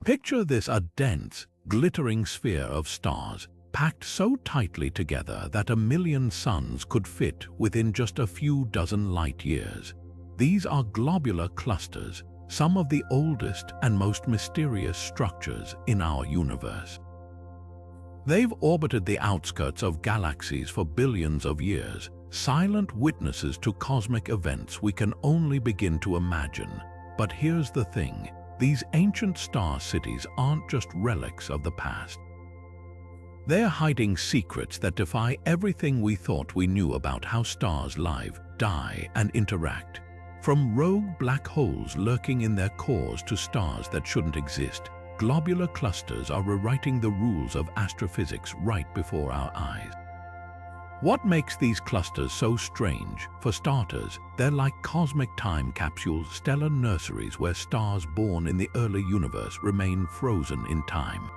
Picture this: a dense, glittering sphere of stars, packed so tightly together that 1,000,000 suns could fit within just a few dozen light years. These are globular clusters, some of the oldest and most mysterious structures in our universe. They've orbited the outskirts of galaxies for billions of years, silent witnesses to cosmic events we can only begin to imagine. But here's the thing: these ancient star cities aren't just relics of the past. They're hiding secrets that defy everything we thought we knew about how stars live, die, and interact. From rogue black holes lurking in their cores to stars that shouldn't exist, globular clusters are rewriting the rules of astrophysics right before our eyes. What makes these clusters so strange? For starters, they're like cosmic time capsules, stellar nurseries where stars born in the early universe remain frozen in time.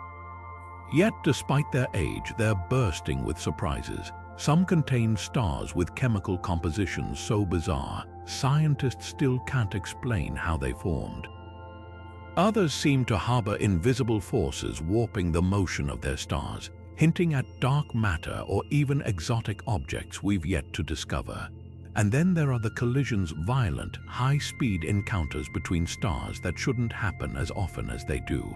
Yet, despite their age, they're bursting with surprises. Some contain stars with chemical compositions so bizarre, scientists still can't explain how they formed. Others seem to harbor invisible forces warping the motion of their stars, hinting at dark matter or even exotic objects we've yet to discover. And then there are the collisions: violent, high-speed encounters between stars that shouldn't happen as often as they do.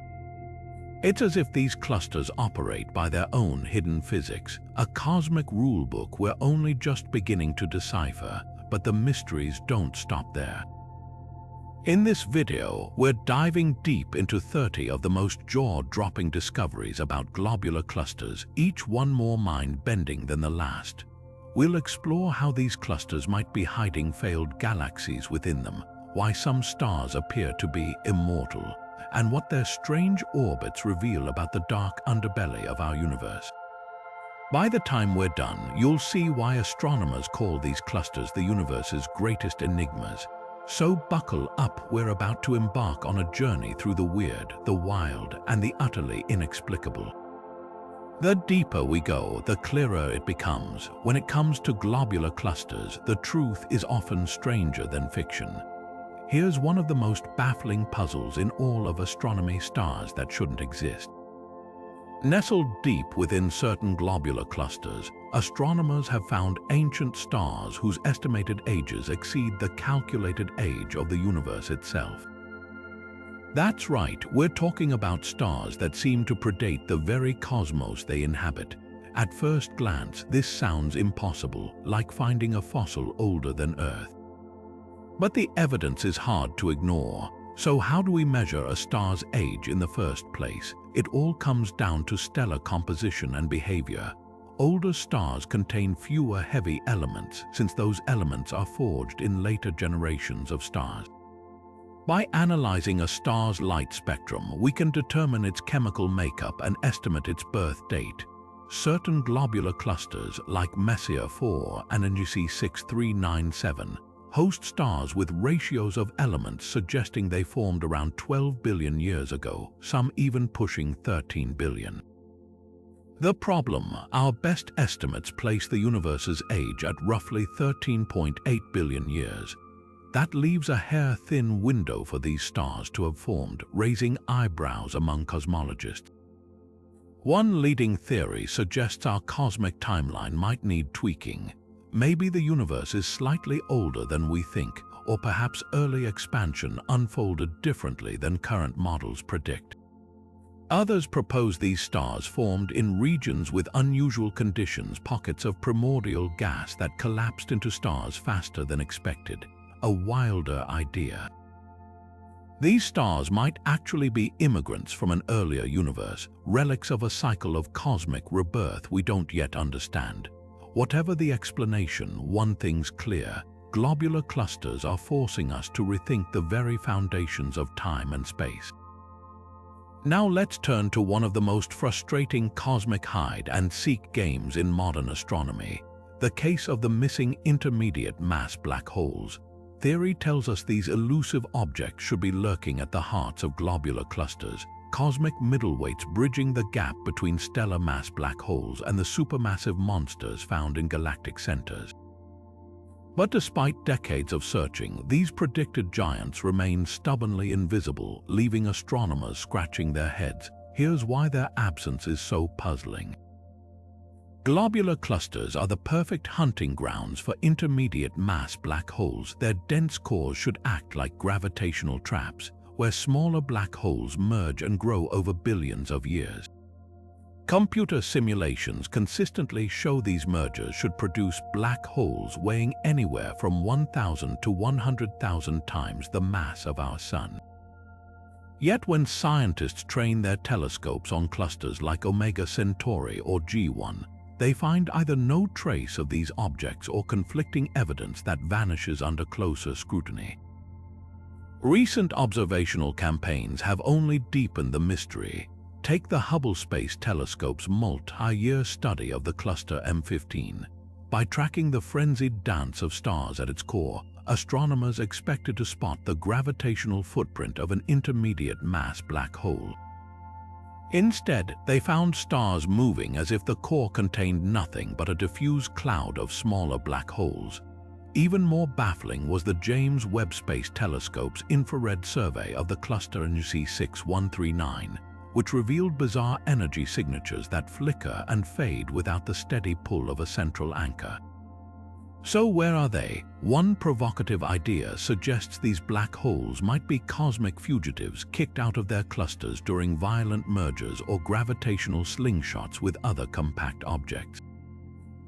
It's as if these clusters operate by their own hidden physics, a cosmic rulebook we're only just beginning to decipher, but the mysteries don't stop there. In this video, we're diving deep into 30 of the most jaw-dropping discoveries about globular clusters, each one more mind-bending than the last. We'll explore how these clusters might be hiding failed galaxies within them, why some stars appear to be immortal, and what their strange orbits reveal about the dark underbelly of our universe. By the time we're done, you'll see why astronomers call these clusters the universe's greatest enigmas. So buckle up, we're about to embark on a journey through the weird, the wild, and the utterly inexplicable. The deeper we go, the clearer it becomes. When it comes to globular clusters, the truth is often stranger than fiction. Here's one of the most baffling puzzles in all of astronomy: stars that shouldn't exist. Nestled deep within certain globular clusters, astronomers have found ancient stars whose estimated ages exceed the calculated age of the universe itself. That's right, we're talking about stars that seem to predate the very cosmos they inhabit. At first glance, this sounds impossible, like finding a fossil older than Earth. But the evidence is hard to ignore. So how do we measure a star's age in the first place? It all comes down to stellar composition and behavior. Older stars contain fewer heavy elements, since those elements are forged in later generations of stars. By analyzing a star's light spectrum, we can determine its chemical makeup and estimate its birth date. Certain globular clusters, like Messier 4 and NGC 6397, host stars with ratios of elements suggesting they formed around 12 billion years ago, some even pushing 13 billion. The problem: our best estimates place the universe's age at roughly 13.8 billion years. That leaves a hair-thin window for these stars to have formed, raising eyebrows among cosmologists. One leading theory suggests our cosmic timeline might need tweaking. Maybe the universe is slightly older than we think, or perhaps early expansion unfolded differently than current models predict. Others propose these stars formed in regions with unusual conditions, pockets of primordial gas that collapsed into stars faster than expected. A wilder idea. These stars might actually be immigrants from an earlier universe, relics of a cycle of cosmic rebirth we don't yet understand. Whatever the explanation, one thing's clear: globular clusters are forcing us to rethink the very foundations of time and space. Now let's turn to one of the most frustrating cosmic hide-and-seek games in modern astronomy: the case of the missing intermediate mass black holes. Theory tells us these elusive objects should be lurking at the hearts of globular clusters, cosmic middleweights bridging the gap between stellar mass black holes and the supermassive monsters found in galactic centers. But despite decades of searching, these predicted giants remain stubbornly invisible, leaving astronomers scratching their heads. Here's why their absence is so puzzling. Globular clusters are the perfect hunting grounds for intermediate mass black holes. Their dense cores should act like gravitational traps, where smaller black holes merge and grow over billions of years. Computer simulations consistently show these mergers should produce black holes weighing anywhere from 1,000 to 100,000 times the mass of our Sun. Yet when scientists train their telescopes on clusters like Omega Centauri or G1, they find either no trace of these objects or conflicting evidence that vanishes under closer scrutiny. Recent observational campaigns have only deepened the mystery. Take the Hubble Space Telescope's multi-year study of the cluster M15. By tracking the frenzied dance of stars at its core, astronomers expected to spot the gravitational footprint of an intermediate mass black hole. Instead, they found stars moving as if the core contained nothing but a diffuse cloud of smaller black holes. Even more baffling was the James Webb Space Telescope's infrared survey of the cluster NGC 6139, which revealed bizarre energy signatures that flicker and fade without the steady pull of a central anchor. So where are they? One provocative idea suggests these black holes might be cosmic fugitives kicked out of their clusters during violent mergers or gravitational slingshots with other compact objects.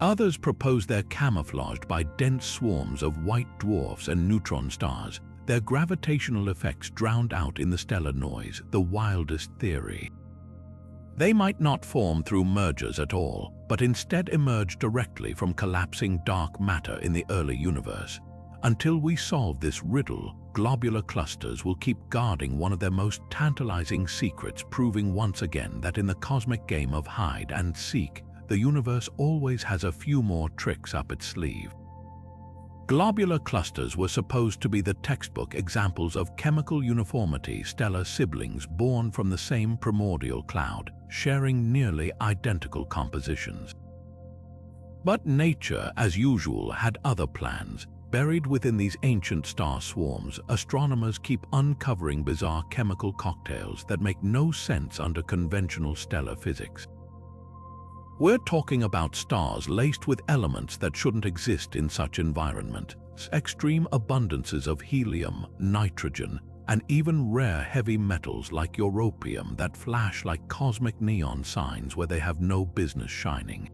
Others propose they're camouflaged by dense swarms of white dwarfs and neutron stars, their gravitational effects drowned out in the stellar noise, the wildest theory. They might not form through mergers at all, but instead emerge directly from collapsing dark matter in the early universe. Until we solve this riddle, globular clusters will keep guarding one of their most tantalizing secrets, proving once again that in the cosmic game of hide and seek, the universe always has a few more tricks up its sleeve. Globular clusters were supposed to be the textbook examples of chemical uniformity, stellar siblings born from the same primordial cloud, sharing nearly identical compositions. But nature, as usual, had other plans. Buried within these ancient star swarms, astronomers keep uncovering bizarre chemical cocktails that make no sense under conventional stellar physics. We're talking about stars laced with elements that shouldn't exist in such environment. Extreme abundances of helium, nitrogen, and even rare heavy metals like europium that flash like cosmic neon signs where they have no business shining.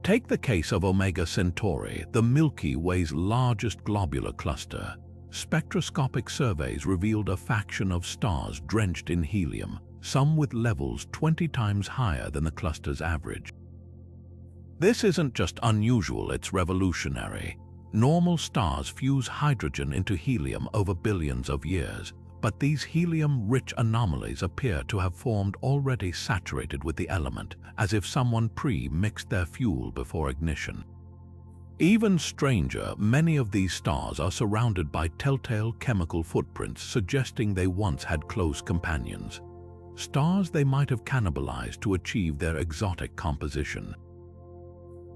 Take the case of Omega Centauri, the Milky Way's largest globular cluster. Spectroscopic surveys revealed a faction of stars drenched in helium, some with levels 20 times higher than the cluster's average. This isn't just unusual, it's revolutionary. Normal stars fuse hydrogen into helium over billions of years, but these helium-rich anomalies appear to have formed already saturated with the element, as if someone pre-mixed their fuel before ignition. Even stranger, many of these stars are surrounded by telltale chemical footprints suggesting they once had close companions. Stars they might have cannibalized to achieve their exotic composition.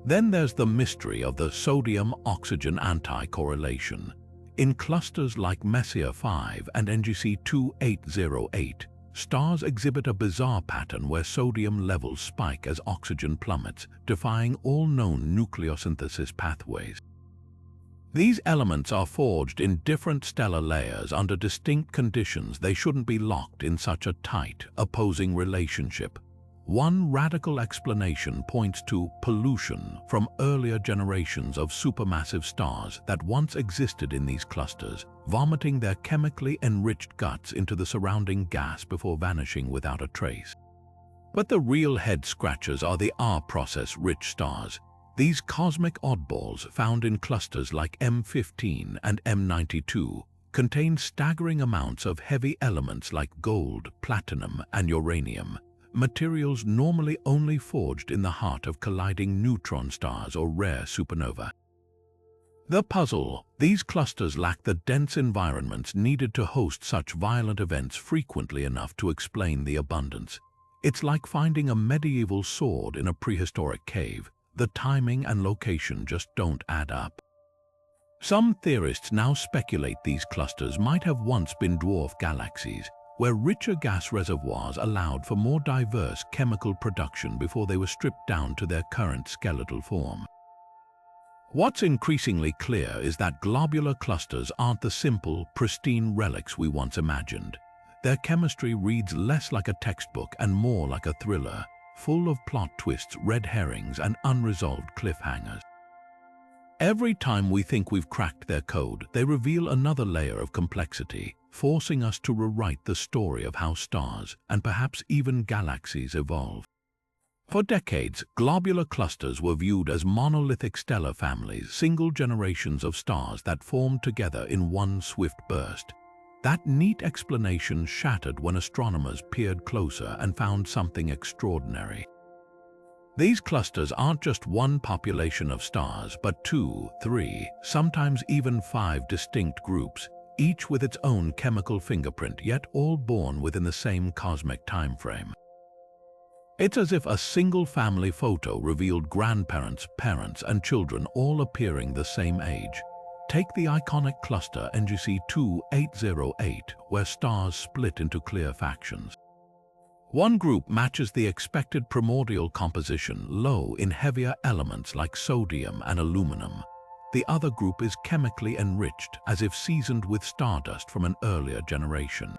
Then there's the mystery of the sodium-oxygen anti-correlation. In clusters like Messier 5 and NGC 2808, stars exhibit a bizarre pattern where sodium levels spike as oxygen plummets, defying all known nucleosynthesis pathways. These elements are forged in different stellar layers under distinct conditions. They shouldn't be locked in such a tight, opposing relationship. One radical explanation points to pollution from earlier generations of supermassive stars that once existed in these clusters, vomiting their chemically enriched guts into the surrounding gas before vanishing without a trace. But the real head-scratchers are the R-process-rich stars. These cosmic oddballs found in clusters like M15 and M92 contain staggering amounts of heavy elements like gold, platinum, and uranium, materials normally only forged in the heart of colliding neutron stars or rare supernova. The puzzle: these clusters lack the dense environments needed to host such violent events frequently enough to explain the abundance. It's like finding a medieval sword in a prehistoric cave. The timing and location just don't add up. Some theorists now speculate these clusters might have once been dwarf galaxies, where richer gas reservoirs allowed for more diverse chemical production before they were stripped down to their current skeletal form. What's increasingly clear is that globular clusters aren't the simple, pristine relics we once imagined. Their chemistry reads less like a textbook and more like a thriller, full of plot twists, red herrings, and unresolved cliffhangers. Every time we think we've cracked their code, they reveal another layer of complexity, forcing us to rewrite the story of how stars, and perhaps even galaxies, evolve. For decades, globular clusters were viewed as monolithic stellar families, single generations of stars that formed together in one swift burst. That neat explanation shattered when astronomers peered closer and found something extraordinary. These clusters aren't just one population of stars, but 2, 3, sometimes even 5 distinct groups, each with its own chemical fingerprint, yet all born within the same cosmic timeframe. It's as if a single family photo revealed grandparents, parents, and children all appearing the same age. Take the iconic cluster NGC 2808, where stars split into clear factions. One group matches the expected primordial composition, low in heavier elements like sodium and aluminum. The other group is chemically enriched, as if seasoned with stardust from an earlier generation.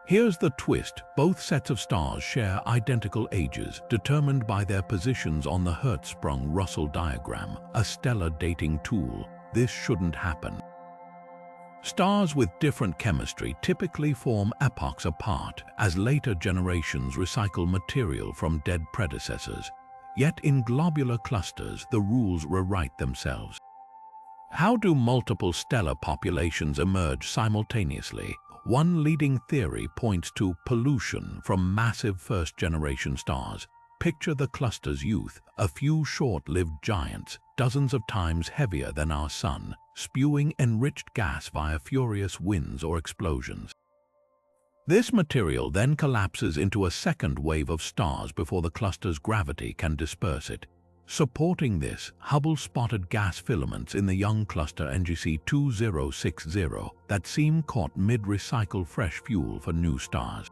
Here's the twist: both sets of stars share identical ages, determined by their positions on the Hertzsprung-Russell diagram, a stellar dating tool. This shouldn't happen. Stars with different chemistry typically form epochs apart, as later generations recycle material from dead predecessors. Yet in globular clusters, the rules rewrite themselves. How do multiple stellar populations emerge simultaneously? One leading theory points to pollution from massive first-generation stars. Picture the cluster's youth, a few short-lived giants, dozens of times heavier than our Sun, spewing enriched gas via furious winds or explosions. This material then collapses into a second wave of stars before the cluster's gravity can disperse it. Supporting this, Hubble spotted gas filaments in the young cluster NGC 2060 that seem caught mid-recycle fresh fuel for new stars.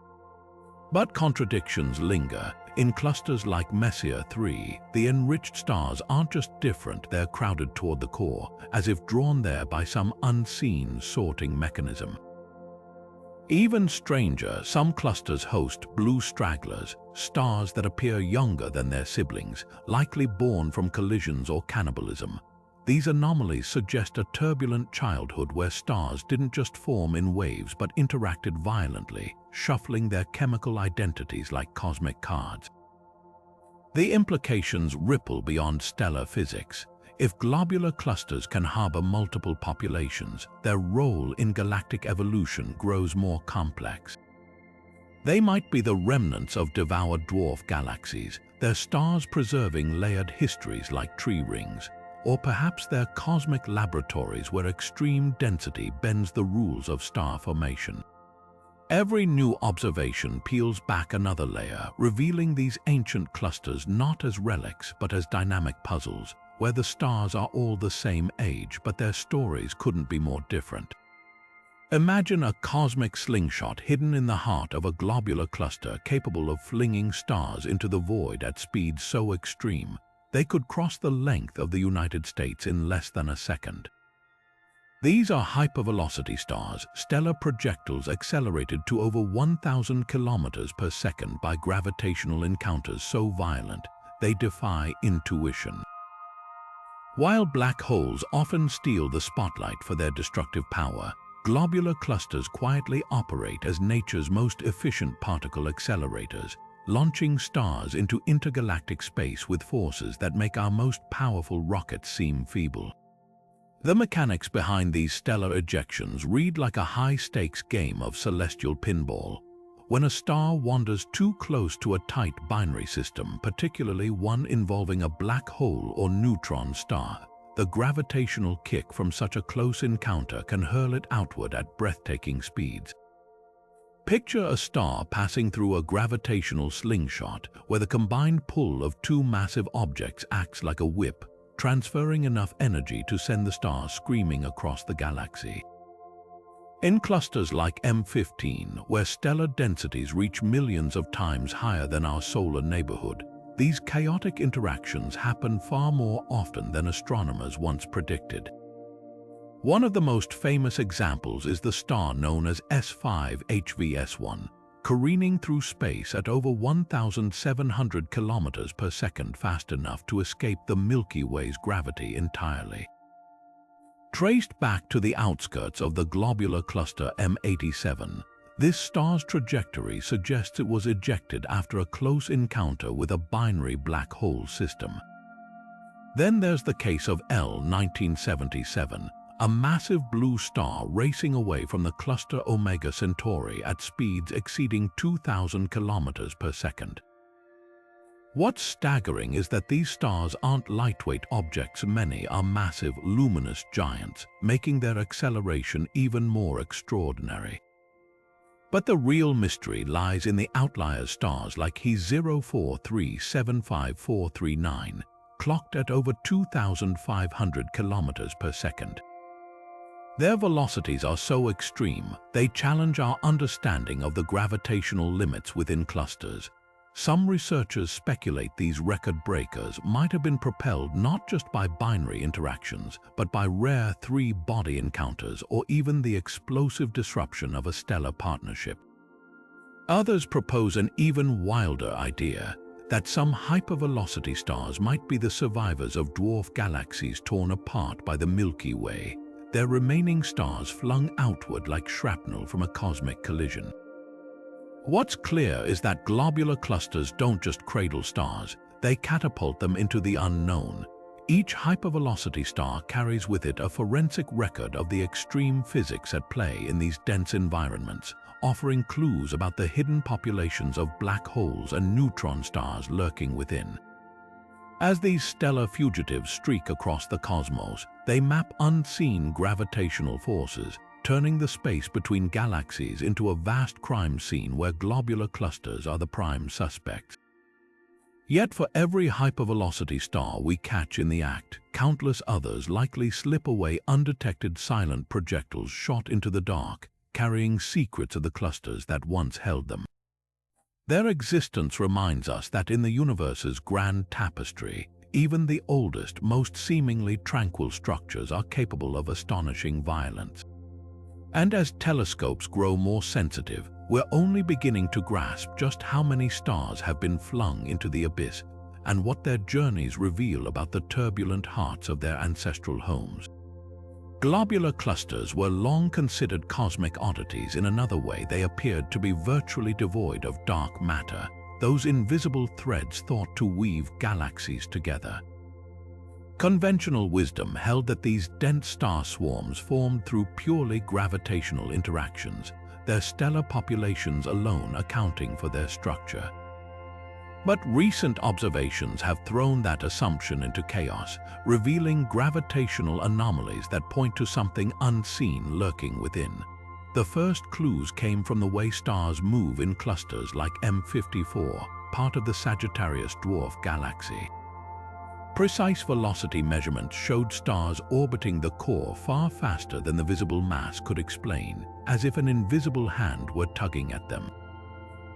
But contradictions linger. In clusters like Messier 3, the enriched stars aren't just different, they're crowded toward the core, as if drawn there by some unseen sorting mechanism. Even stranger, some clusters host blue stragglers, stars that appear younger than their siblings, likely born from collisions or cannibalism. These anomalies suggest a turbulent childhood where stars didn't just form in waves but interacted violently, shuffling their chemical identities like cosmic cards. The implications ripple beyond stellar physics. If globular clusters can harbor multiple populations, their role in galactic evolution grows more complex. They might be the remnants of devoured dwarf galaxies, their stars preserving layered histories like tree rings, or perhaps they're cosmic laboratories where extreme density bends the rules of star formation. Every new observation peels back another layer, revealing these ancient clusters not as relics but as dynamic puzzles, where the stars are all the same age but their stories couldn't be more different. Imagine a cosmic slingshot hidden in the heart of a globular cluster capable of flinging stars into the void at speeds so extreme they could cross the length of the United States in less than a second. These are hypervelocity stars, stellar projectiles accelerated to over 1,000 kilometers per second by gravitational encounters so violent they defy intuition. While black holes often steal the spotlight for their destructive power, globular clusters quietly operate as nature's most efficient particle accelerators, launching stars into intergalactic space with forces that make our most powerful rockets seem feeble. The mechanics behind these stellar ejections read like a high-stakes game of celestial pinball. When a star wanders too close to a tight binary system, particularly one involving a black hole or neutron star, the gravitational kick from such a close encounter can hurl it outward at breathtaking speeds. Picture a star passing through a gravitational slingshot where the combined pull of two massive objects acts like a whip, transferring enough energy to send the star screaming across the galaxy. In clusters like M15, where stellar densities reach millions of times higher than our solar neighborhood, these chaotic interactions happen far more often than astronomers once predicted. One of the most famous examples is the star known as S5 HVS1, careening through space at over 1,700 kilometers per second, fast enough to escape the Milky Way's gravity entirely. Traced back to the outskirts of the globular cluster M87, this star's trajectory suggests it was ejected after a close encounter with a binary black hole system. Then there's the case of L1977, a massive blue star racing away from the cluster Omega Centauri at speeds exceeding 2,000 kilometers per second. What's staggering is that these stars aren't lightweight objects. Many are massive, luminous giants, making their acceleration even more extraordinary. But the real mystery lies in the outlier stars like He 043754439, clocked at over 2,500 kilometers per second. Their velocities are so extreme, they challenge our understanding of the gravitational limits within clusters. Some researchers speculate these record breakers might have been propelled not just by binary interactions, but by rare three-body encounters or even the explosive disruption of a stellar partnership. Others propose an even wilder idea, that some hypervelocity stars might be the survivors of dwarf galaxies torn apart by the Milky Way, their remaining stars flung outward like shrapnel from a cosmic collision. What's clear is that globular clusters don't just cradle stars, they catapult them into the unknown. Each hypervelocity star carries with it a forensic record of the extreme physics at play in these dense environments, offering clues about the hidden populations of black holes and neutron stars lurking within. As these stellar fugitives streak across the cosmos, they map unseen gravitational forces, turning the space between galaxies into a vast crime scene where globular clusters are the prime suspects. Yet for every hypervelocity star we catch in the act, countless others likely slip away undetected, silent projectiles shot into the dark, carrying secrets of the clusters that once held them. Their existence reminds us that in the universe's grand tapestry, even the oldest, most seemingly tranquil structures are capable of astonishing violence. And as telescopes grow more sensitive, we're only beginning to grasp just how many stars have been flung into the abyss and what their journeys reveal about the turbulent hearts of their ancestral homes. Globular clusters were long considered cosmic oddities. In another way, they appeared to be virtually devoid of dark matter, those invisible threads thought to weave galaxies together. Conventional wisdom held that these dense star swarms formed through purely gravitational interactions, their stellar populations alone accounting for their structure. But recent observations have thrown that assumption into chaos, revealing gravitational anomalies that point to something unseen lurking within. The first clues came from the way stars move in clusters like M54, part of the Sagittarius dwarf galaxy. Precise velocity measurements showed stars orbiting the core far faster than the visible mass could explain, as if an invisible hand were tugging at them.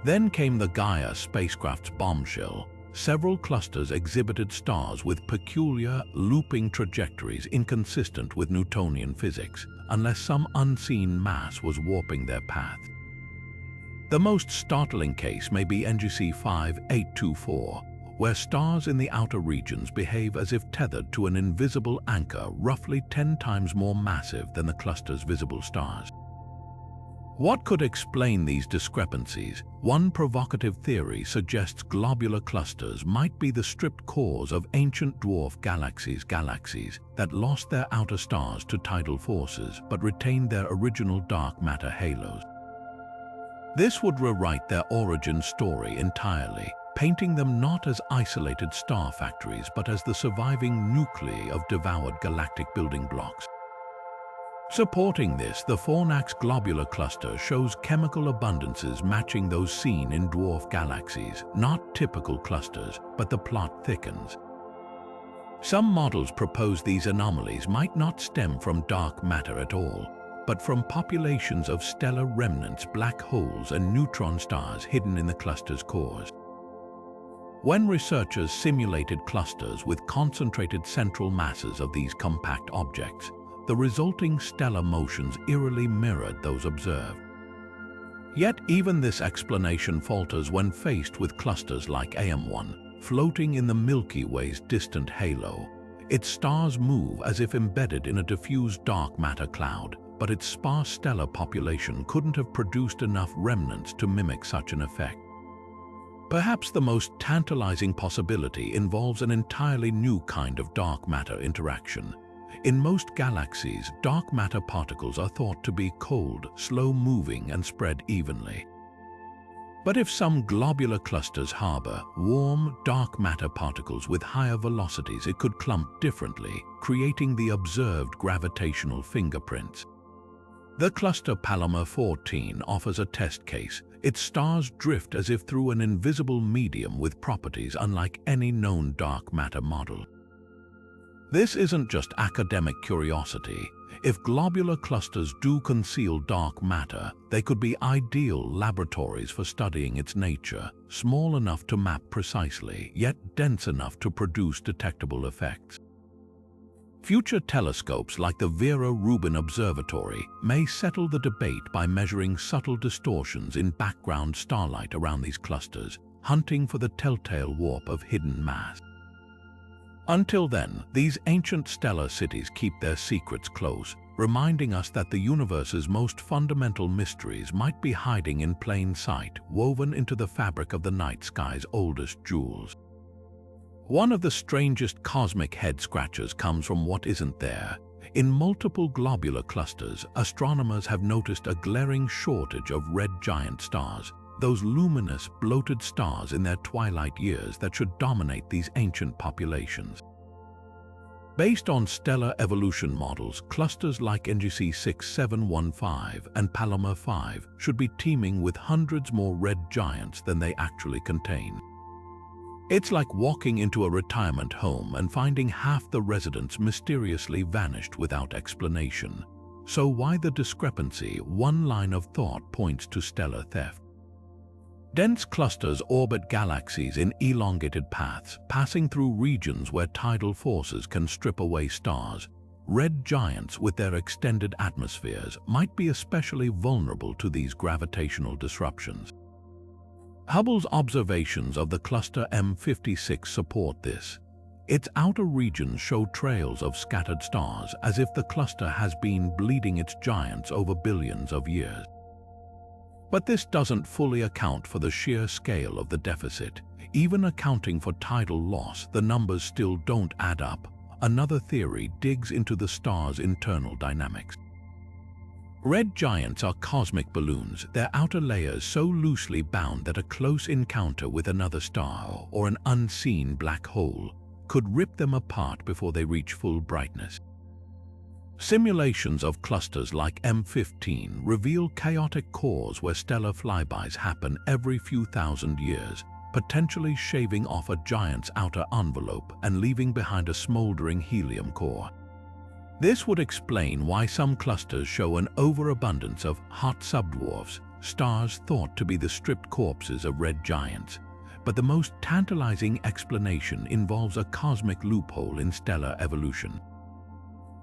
Then came the Gaia spacecraft's bombshell. Several clusters exhibited stars with peculiar, looping trajectories inconsistent with Newtonian physics, unless some unseen mass was warping their path. The most startling case may be NGC 5824, where stars in the outer regions behave as if tethered to an invisible anchor roughly 10 times more massive than the cluster's visible stars. What could explain these discrepancies? One provocative theory suggests globular clusters might be the stripped cores of ancient dwarf galaxies that lost their outer stars to tidal forces but retained their original dark matter halos. This would rewrite their origin story entirely, painting them not as isolated star factories but as the surviving nuclei of devoured galactic building blocks. Supporting this, the Fornax globular cluster shows chemical abundances matching those seen in dwarf galaxies, not typical clusters, but the plot thickens. Some models propose these anomalies might not stem from dark matter at all, but from populations of stellar remnants, black holes, and neutron stars hidden in the cluster's cores. When researchers simulated clusters with concentrated central masses of these compact objects, the resulting stellar motions eerily mirrored those observed. Yet even this explanation falters when faced with clusters like AM1, floating in the Milky Way's distant halo. Its stars move as if embedded in a diffused dark matter cloud, but its sparse stellar population couldn't have produced enough remnants to mimic such an effect. Perhaps the most tantalizing possibility involves an entirely new kind of dark matter interaction. In most galaxies, dark matter particles are thought to be cold, slow-moving, and spread evenly. But if some globular clusters harbor warm, dark matter particles with higher velocities, it could clump differently, creating the observed gravitational fingerprints. The cluster Palomar 14 offers a test case. Its stars drift as if through an invisible medium with properties unlike any known dark matter model. This isn't just academic curiosity. If globular clusters do conceal dark matter, they could be ideal laboratories for studying its nature, small enough to map precisely, yet dense enough to produce detectable effects. Future telescopes like the Vera Rubin Observatory may settle the debate by measuring subtle distortions in background starlight around these clusters, hunting for the telltale warp of hidden mass. Until then, these ancient stellar cities keep their secrets close, reminding us that the universe's most fundamental mysteries might be hiding in plain sight, woven into the fabric of the night sky's oldest jewels. One of the strangest cosmic head-scratchers comes from what isn't there. In multiple globular clusters, astronomers have noticed a glaring shortage of red giant stars, those luminous, bloated stars in their twilight years that should dominate these ancient populations. Based on stellar evolution models, clusters like NGC 6715 and Palomar 5 should be teeming with hundreds more red giants than they actually contain. It's like walking into a retirement home and finding half the residents mysteriously vanished without explanation. So why the discrepancy? One line of thought points to stellar theft. Dense clusters orbit galaxies in elongated paths, passing through regions where tidal forces can strip away stars. Red giants with their extended atmospheres might be especially vulnerable to these gravitational disruptions. Hubble's observations of the cluster M56 support this. Its outer regions show trails of scattered stars, as if the cluster has been bleeding its giants over billions of years. But this doesn't fully account for the sheer scale of the deficit. Even accounting for tidal loss, the numbers still don't add up. Another theory digs into the star's internal dynamics. Red giants are cosmic balloons, their outer layers so loosely bound that a close encounter with another star or an unseen black hole could rip them apart before they reach full brightness. Simulations of clusters like M15 reveal chaotic cores where stellar flybys happen every few thousand years, potentially shaving off a giant's outer envelope and leaving behind a smoldering helium core. This would explain why some clusters show an overabundance of hot subdwarfs, stars thought to be the stripped corpses of red giants. But the most tantalizing explanation involves a cosmic loophole in stellar evolution.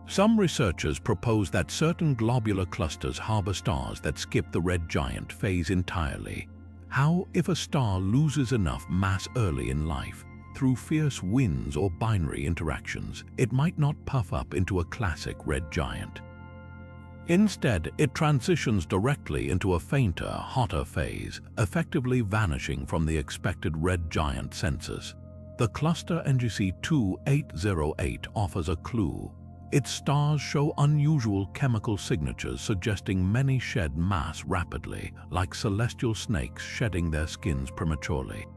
Some researchers propose that certain globular clusters harbor stars that skip the red giant phase entirely. How if a star loses enough mass early in life, through fierce winds or binary interactions, it might not puff up into a classic red giant? Instead, it transitions directly into a fainter, hotter phase, effectively vanishing from the expected red giant census. The cluster NGC 2808 offers a clue. Its stars show unusual chemical signatures suggesting many shed mass rapidly, like celestial snakes shedding their skins prematurely.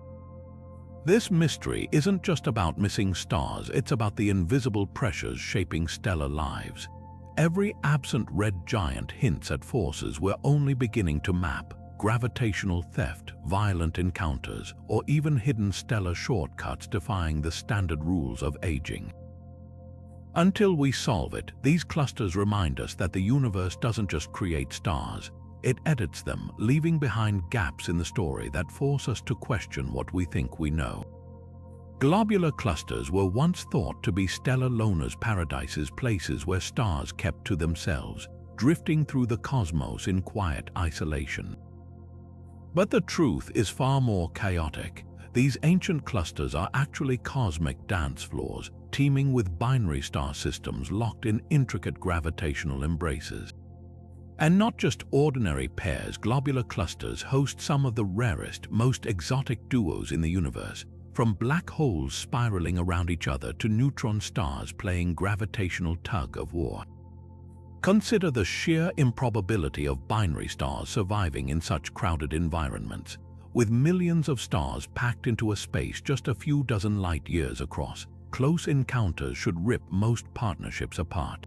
This mystery isn't just about missing stars, it's about the invisible pressures shaping stellar lives. Every absent red giant hints at forces we're only beginning to map: gravitational theft, violent encounters, or even hidden stellar shortcuts defying the standard rules of aging. Until we solve it, these clusters remind us that the universe doesn't just create stars, it edits them, leaving behind gaps in the story that force us to question what we think we know. Globular clusters were once thought to be stellar loners' paradises, places where stars kept to themselves, drifting through the cosmos in quiet isolation. But the truth is far more chaotic. These ancient clusters are actually cosmic dance floors, teeming with binary star systems locked in intricate gravitational embraces. And not just ordinary pairs, globular clusters host some of the rarest, most exotic duos in the universe, from black holes spiraling around each other to neutron stars playing gravitational tug-of-war. Consider the sheer improbability of binary stars surviving in such crowded environments. With millions of stars packed into a space just a few dozen light years across, close encounters should rip most partnerships apart.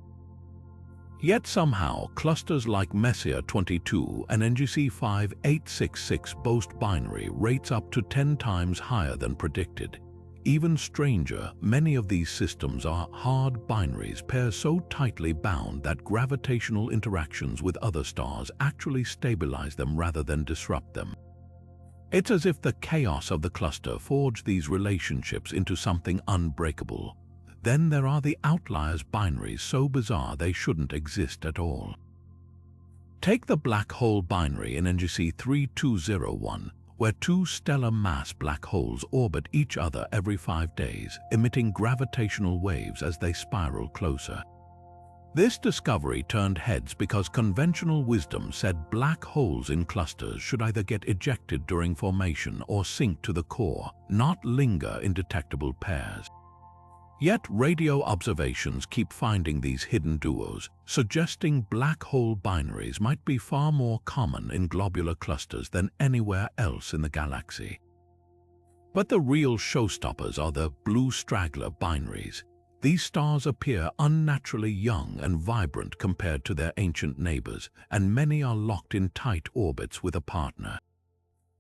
Yet somehow, clusters like Messier 22 and NGC 5866 boast binary rates up to 10 times higher than predicted. Even stranger, many of these systems are hard binaries, pairs so tightly bound that gravitational interactions with other stars actually stabilize them rather than disrupt them. It's as if the chaos of the cluster forged these relationships into something unbreakable. Then there are the outliers, binaries so bizarre they shouldn't exist at all. Take the black hole binary in NGC 3201, where two stellar mass black holes orbit each other every 5 days, emitting gravitational waves as they spiral closer. This discovery turned heads because conventional wisdom said black holes in clusters should either get ejected during formation or sink to the core, not linger in detectable pairs. Yet radio observations keep finding these hidden duos, suggesting black hole binaries might be far more common in globular clusters than anywhere else in the galaxy. But the real showstoppers are the blue straggler binaries. These stars appear unnaturally young and vibrant compared to their ancient neighbors, and many are locked in tight orbits with a partner.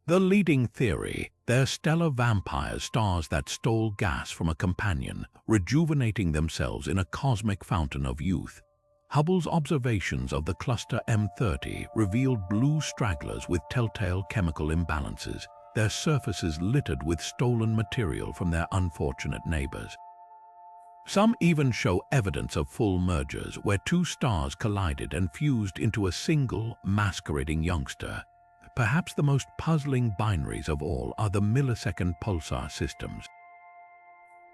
The leading theory: they're stellar vampires, stars that stole gas from a companion, rejuvenating themselves in a cosmic fountain of youth. Hubble's observations of the cluster M30 revealed blue stragglers with telltale chemical imbalances, their surfaces littered with stolen material from their unfortunate neighbors. Some even show evidence of full mergers, where two stars collided and fused into a single, masquerading youngster. Perhaps the most puzzling binaries of all are the millisecond pulsar systems.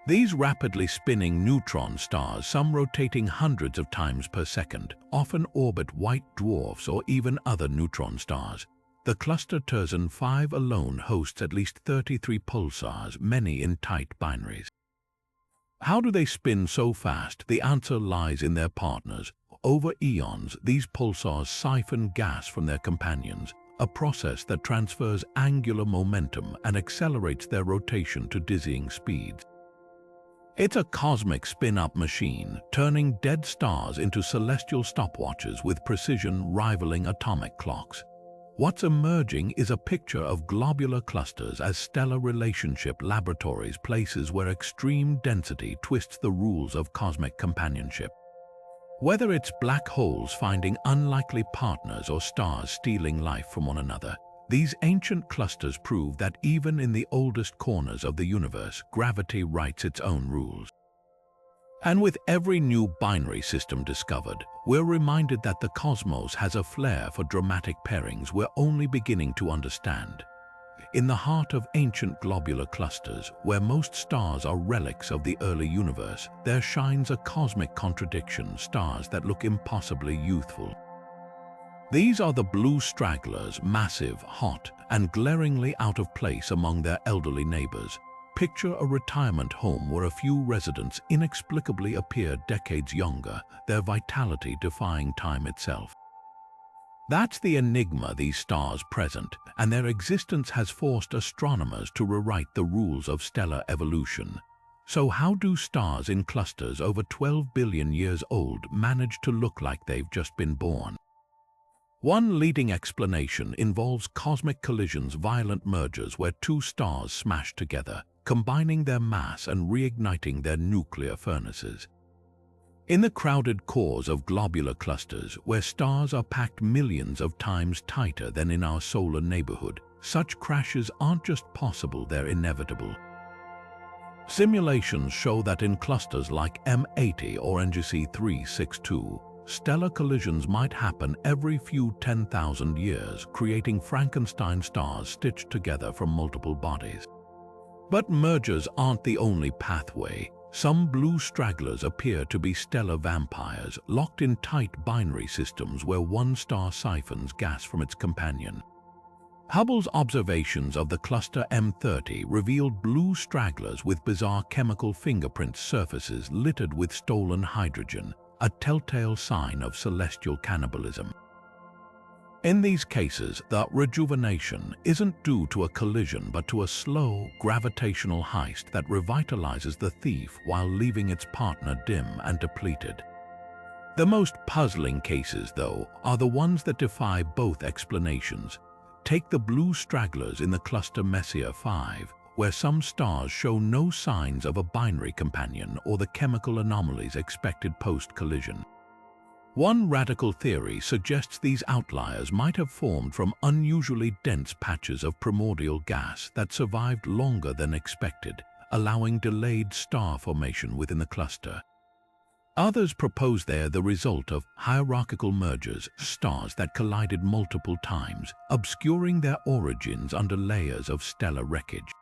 These rapidly spinning neutron stars, some rotating hundreds of times per second, often orbit white dwarfs or even other neutron stars. The cluster Terzan 5 alone hosts at least 33 pulsars, many in tight binaries. How do they spin so fast? The answer lies in their partners. Over eons, these pulsars siphon gas from their companions, a process that transfers angular momentum and accelerates their rotation to dizzying speeds. It's a cosmic spin-up machine, turning dead stars into celestial stopwatches with precision rivaling atomic clocks. What's emerging is a picture of globular clusters as stellar relationship laboratories, places where extreme density twists the rules of cosmic companionship. Whether it's black holes finding unlikely partners or stars stealing life from one another, these ancient clusters prove that even in the oldest corners of the universe, gravity writes its own rules. And with every new binary system discovered, we're reminded that the cosmos has a flair for dramatic pairings we're only beginning to understand. In the heart of ancient globular clusters, where most stars are relics of the early universe, there shines a cosmic contradiction: stars that look impossibly youthful. These are the blue stragglers, massive, hot, and glaringly out of place among their elderly neighbors. Picture a retirement home where a few residents inexplicably appear decades younger, their vitality defying time itself. That's the enigma these stars present, and their existence has forced astronomers to rewrite the rules of stellar evolution. So how do stars in clusters over 12 billion years old manage to look like they've just been born? One leading explanation involves cosmic collisions, violent mergers where two stars smash together, combining their mass and reigniting their nuclear furnaces. In the crowded cores of globular clusters, where stars are packed millions of times tighter than in our solar neighborhood, such crashes aren't just possible, they're inevitable. Simulations show that in clusters like M80 or NGC 362, stellar collisions might happen every few 10,000 years, creating Frankenstein stars stitched together from multiple bodies. But mergers aren't the only pathway. Some blue stragglers appear to be stellar vampires, locked in tight binary systems where one star siphons gas from its companion. Hubble's observations of the cluster M30 revealed blue stragglers with bizarre chemical fingerprint surfaces littered with stolen hydrogen, a telltale sign of celestial cannibalism. In these cases, the rejuvenation isn't due to a collision but to a slow, gravitational heist that revitalizes the thief while leaving its partner dim and depleted. The most puzzling cases, though, are the ones that defy both explanations. Take the blue stragglers in the cluster Messier 5, where some stars show no signs of a binary companion or the chemical anomalies expected post-collision. One radical theory suggests these outliers might have formed from unusually dense patches of primordial gas that survived longer than expected, allowing delayed star formation within the cluster. Others propose they're the result of hierarchical mergers, stars that collided multiple times, obscuring their origins under layers of stellar wreckage.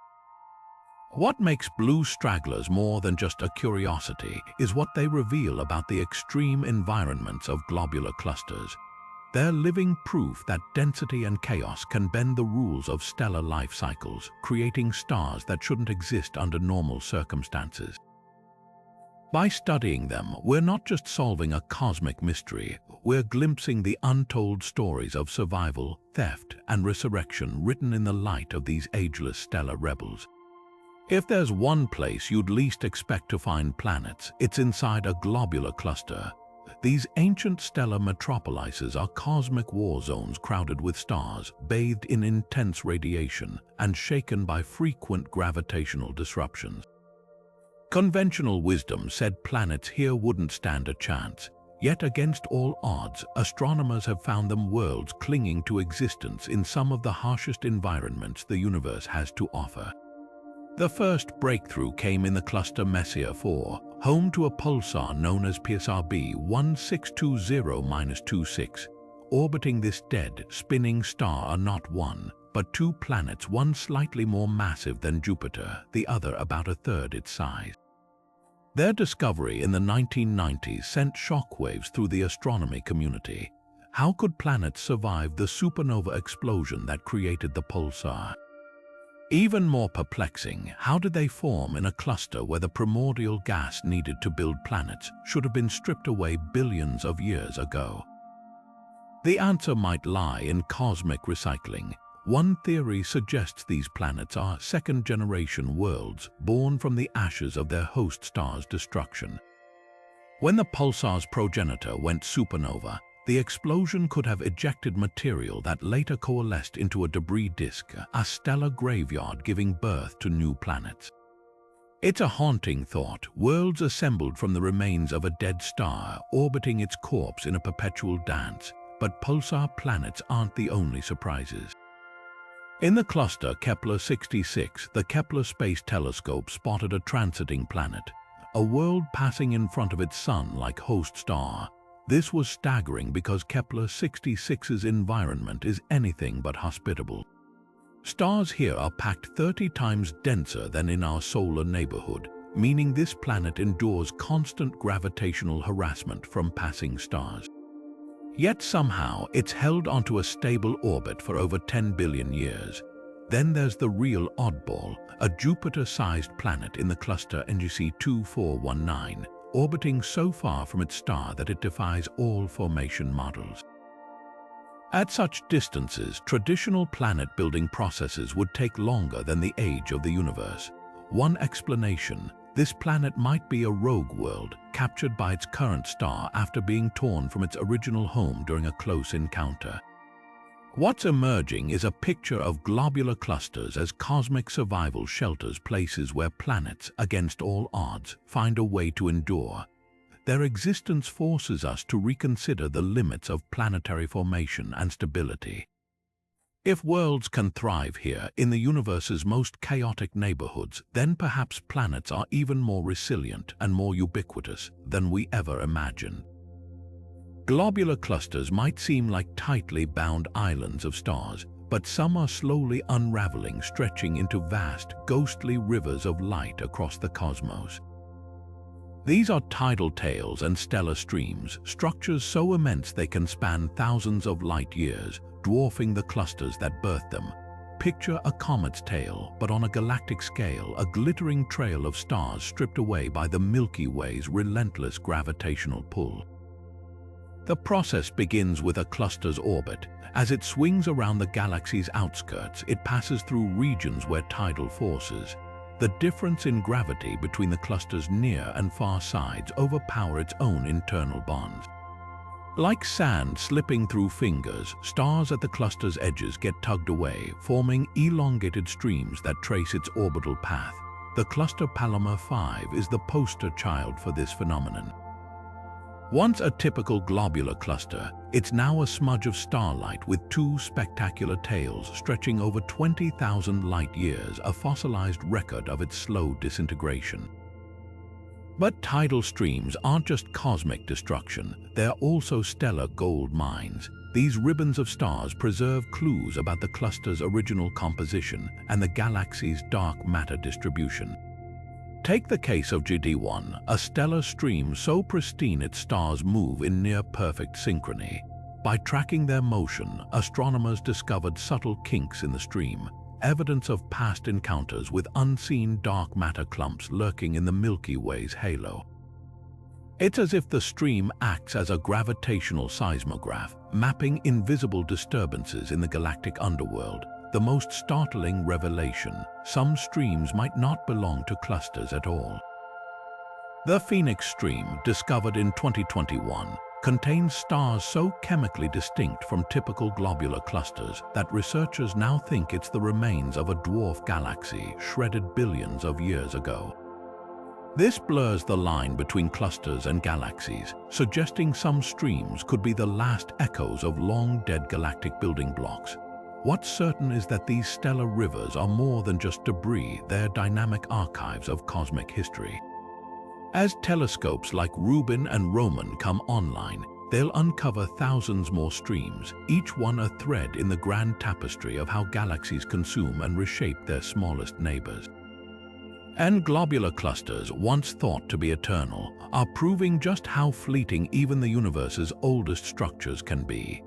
What makes blue stragglers more than just a curiosity is what they reveal about the extreme environments of globular clusters. They're living proof that density and chaos can bend the rules of stellar life cycles, creating stars that shouldn't exist under normal circumstances. By studying them, we're not just solving a cosmic mystery, we're glimpsing the untold stories of survival, theft, and resurrection written in the light of these ageless stellar rebels. If there's one place you'd least expect to find planets, it's inside a globular cluster. These ancient stellar metropolises are cosmic war zones crowded with stars, bathed in intense radiation, and shaken by frequent gravitational disruptions. Conventional wisdom said planets here wouldn't stand a chance, yet against all odds, astronomers have found them worlds clinging to existence in some of the harshest environments the universe has to offer. The first breakthrough came in the cluster Messier 4, home to a pulsar known as PSRB 1620-26. Orbiting this dead, spinning star are not one, but two planets, one slightly more massive than Jupiter, the other about a third its size. Their discovery in the 1990s sent shockwaves through the astronomy community. How could planets survive the supernova explosion that created the pulsar? Even more perplexing, how did they form in a cluster where the primordial gas needed to build planets should have been stripped away billions of years ago? The answer might lie in cosmic recycling. One theory suggests these planets are second-generation worlds born from the ashes of their host star's destruction. When the pulsar's progenitor went supernova, the explosion could have ejected material that later coalesced into a debris disk, a stellar graveyard giving birth to new planets. It's a haunting thought, worlds assembled from the remains of a dead star orbiting its corpse in a perpetual dance, but pulsar planets aren't the only surprises. In the cluster Kepler-66, the Kepler Space Telescope spotted a transiting planet, a world passing in front of its sun like host star. This was staggering because Kepler-66's environment is anything but hospitable. Stars here are packed 30 times denser than in our solar neighborhood, meaning this planet endures constant gravitational harassment from passing stars. Yet somehow it's held onto a stable orbit for over 10 billion years. Then there's the real oddball, a Jupiter-sized planet in the cluster NGC 2419, orbiting so far from its star that it defies all formation models. At such distances, traditional planet-building processes would take longer than the age of the universe. One explanation: this planet might be a rogue world, captured by its current star after being torn from its original home during a close encounter. What's emerging is a picture of globular clusters as cosmic survival shelters, places where planets, against all odds, find a way to endure. their existence forces us to reconsider the limits of planetary formation and stability. If worlds can thrive here in the universe's most chaotic neighborhoods, then perhaps planets are even more resilient and more ubiquitous than we ever imagined. Globular clusters might seem like tightly bound islands of stars, but some are slowly unraveling, stretching into vast, ghostly rivers of light across the cosmos. These are tidal tails and stellar streams, structures so immense they can span thousands of light years, dwarfing the clusters that birthed them. Picture a comet's tail, but on a galactic scale, a glittering trail of stars stripped away by the Milky Way's relentless gravitational pull. The process begins with a cluster's orbit. As it swings around the galaxy's outskirts, it passes through regions where tidal forces, the difference in gravity between the cluster's near and far sides, overpower its own internal bonds. Like sand slipping through fingers, stars at the cluster's edges get tugged away, forming elongated streams that trace its orbital path. The cluster Palomar 5 is the poster child for this phenomenon. Once a typical globular cluster, it's now a smudge of starlight with two spectacular tails stretching over 20,000 light-years, a fossilized record of its slow disintegration. But tidal streams aren't just cosmic destruction, they're also stellar gold mines. These ribbons of stars preserve clues about the cluster's original composition and the galaxy's dark matter distribution. Take the case of GD1, a stellar stream so pristine its stars move in near-perfect synchrony. By tracking their motion, astronomers discovered subtle kinks in the stream, evidence of past encounters with unseen dark matter clumps lurking in the Milky Way's halo. It's as if the stream acts as a gravitational seismograph, mapping invisible disturbances in the galactic underworld. The most startling revelation: some streams might not belong to clusters at all. The Phoenix Stream, discovered in 2021, contains stars so chemically distinct from typical globular clusters that researchers now think it's the remains of a dwarf galaxy shredded billions of years ago. This blurs the line between clusters and galaxies, suggesting some streams could be the last echoes of long-dead galactic building blocks. What's certain is that these stellar rivers are more than just debris, they're dynamic archives of cosmic history. As telescopes like Rubin and Roman come online, they'll uncover thousands more streams, each one a thread in the grand tapestry of how galaxies consume and reshape their smallest neighbors. And globular clusters, once thought to be eternal, are proving just how fleeting even the universe's oldest structures can be.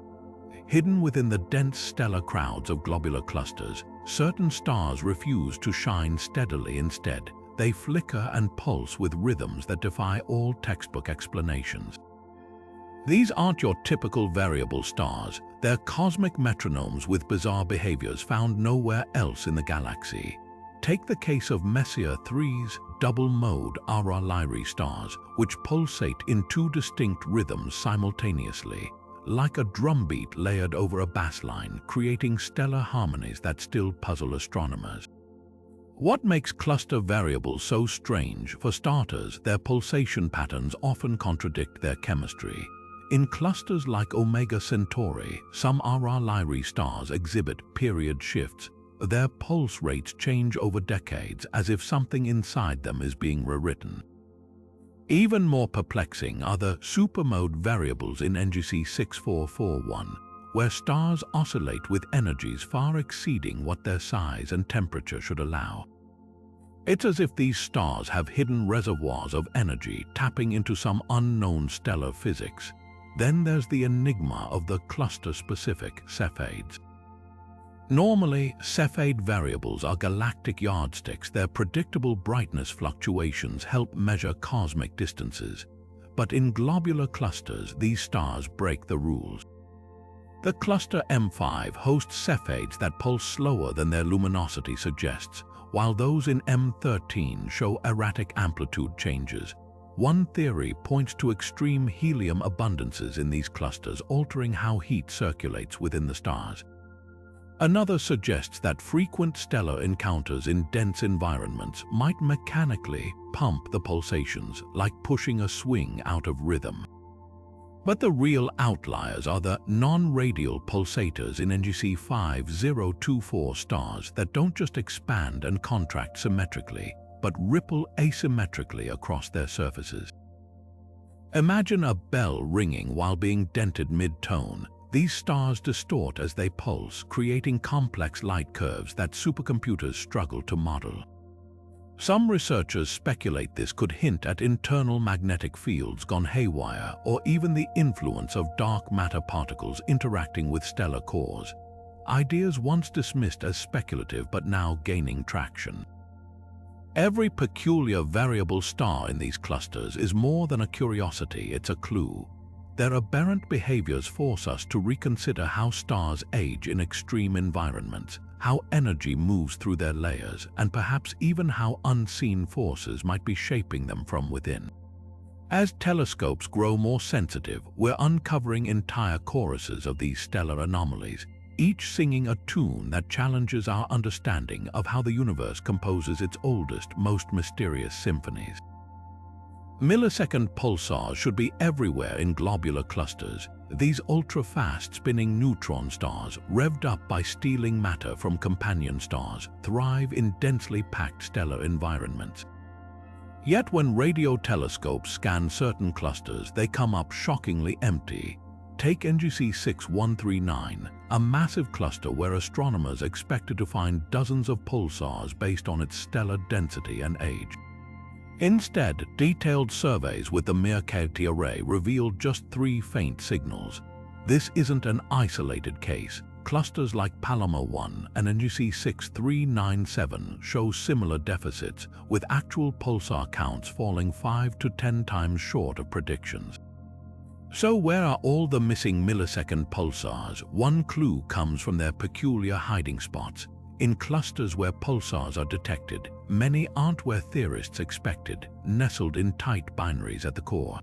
Hidden within the dense stellar crowds of globular clusters, certain stars refuse to shine steadily. Instead, they flicker and pulse with rhythms that defy all textbook explanations. These aren't your typical variable stars, they're cosmic metronomes with bizarre behaviors found nowhere else in the galaxy. Take the case of Messier 3's double-mode Ara Lyrae stars, which pulsate in two distinct rhythms simultaneously, like a drumbeat layered over a bass line, creating stellar harmonies that still puzzle astronomers. What makes cluster variables so strange? For starters, their pulsation patterns often contradict their chemistry. In clusters like Omega Centauri, some Ara Lyrae stars exhibit period shifts. Their pulse rates change over decades, as if something inside them is being rewritten. Even more perplexing are the supermode variables in NGC 6441, where stars oscillate with energies far exceeding what their size and temperature should allow. It's as if these stars have hidden reservoirs of energy tapping into some unknown stellar physics. Then there's the enigma of the cluster-specific Cepheids. Normally, Cepheid variables are galactic yardsticks. Their predictable brightness fluctuations help measure cosmic distances. But in globular clusters, these stars break the rules. The cluster M5 hosts Cepheids that pulse slower than their luminosity suggests, while those in M13 show erratic amplitude changes. One theory points to extreme helium abundances in these clusters, altering how heat circulates within the stars. Another suggests that frequent stellar encounters in dense environments might mechanically pump the pulsations, like pushing a swing out of rhythm. But the real outliers are the non-radial pulsators in NGC 5024 stars that don't just expand and contract symmetrically, but ripple asymmetrically across their surfaces. Imagine a bell ringing while being dented mid-tone. These stars distort as they pulse, creating complex light curves that supercomputers struggle to model. Some researchers speculate this could hint at internal magnetic fields gone haywire, or even the influence of dark matter particles interacting with stellar cores. Ideas once dismissed as speculative but now gaining traction. Every peculiar variable star in these clusters is more than a curiosity, it's a clue. Their aberrant behaviors force us to reconsider how stars age in extreme environments, how energy moves through their layers, and perhaps even how unseen forces might be shaping them from within. As telescopes grow more sensitive, we're uncovering entire choruses of these stellar anomalies, each singing a tune that challenges our understanding of how the universe composes its oldest, most mysterious symphonies. Millisecond pulsars should be everywhere in globular clusters. These ultra-fast spinning neutron stars, revved up by stealing matter from companion stars, thrive in densely packed stellar environments. Yet when radio telescopes scan certain clusters, they come up shockingly empty. Take NGC 6139, a massive cluster where astronomers expected to find dozens of pulsars based on its stellar density and age. Instead, detailed surveys with the Mercati array revealed just 3 faint signals. This isn't an isolated case. Clusters like Palomar 1 and NGC 6397 show similar deficits, with actual pulsar counts falling 5 to 10 times short of predictions. So where are all the missing millisecond pulsars? One clue comes from their peculiar hiding spots. In clusters where pulsars are detected, many aren't where theorists expected, nestled in tight binaries at the core.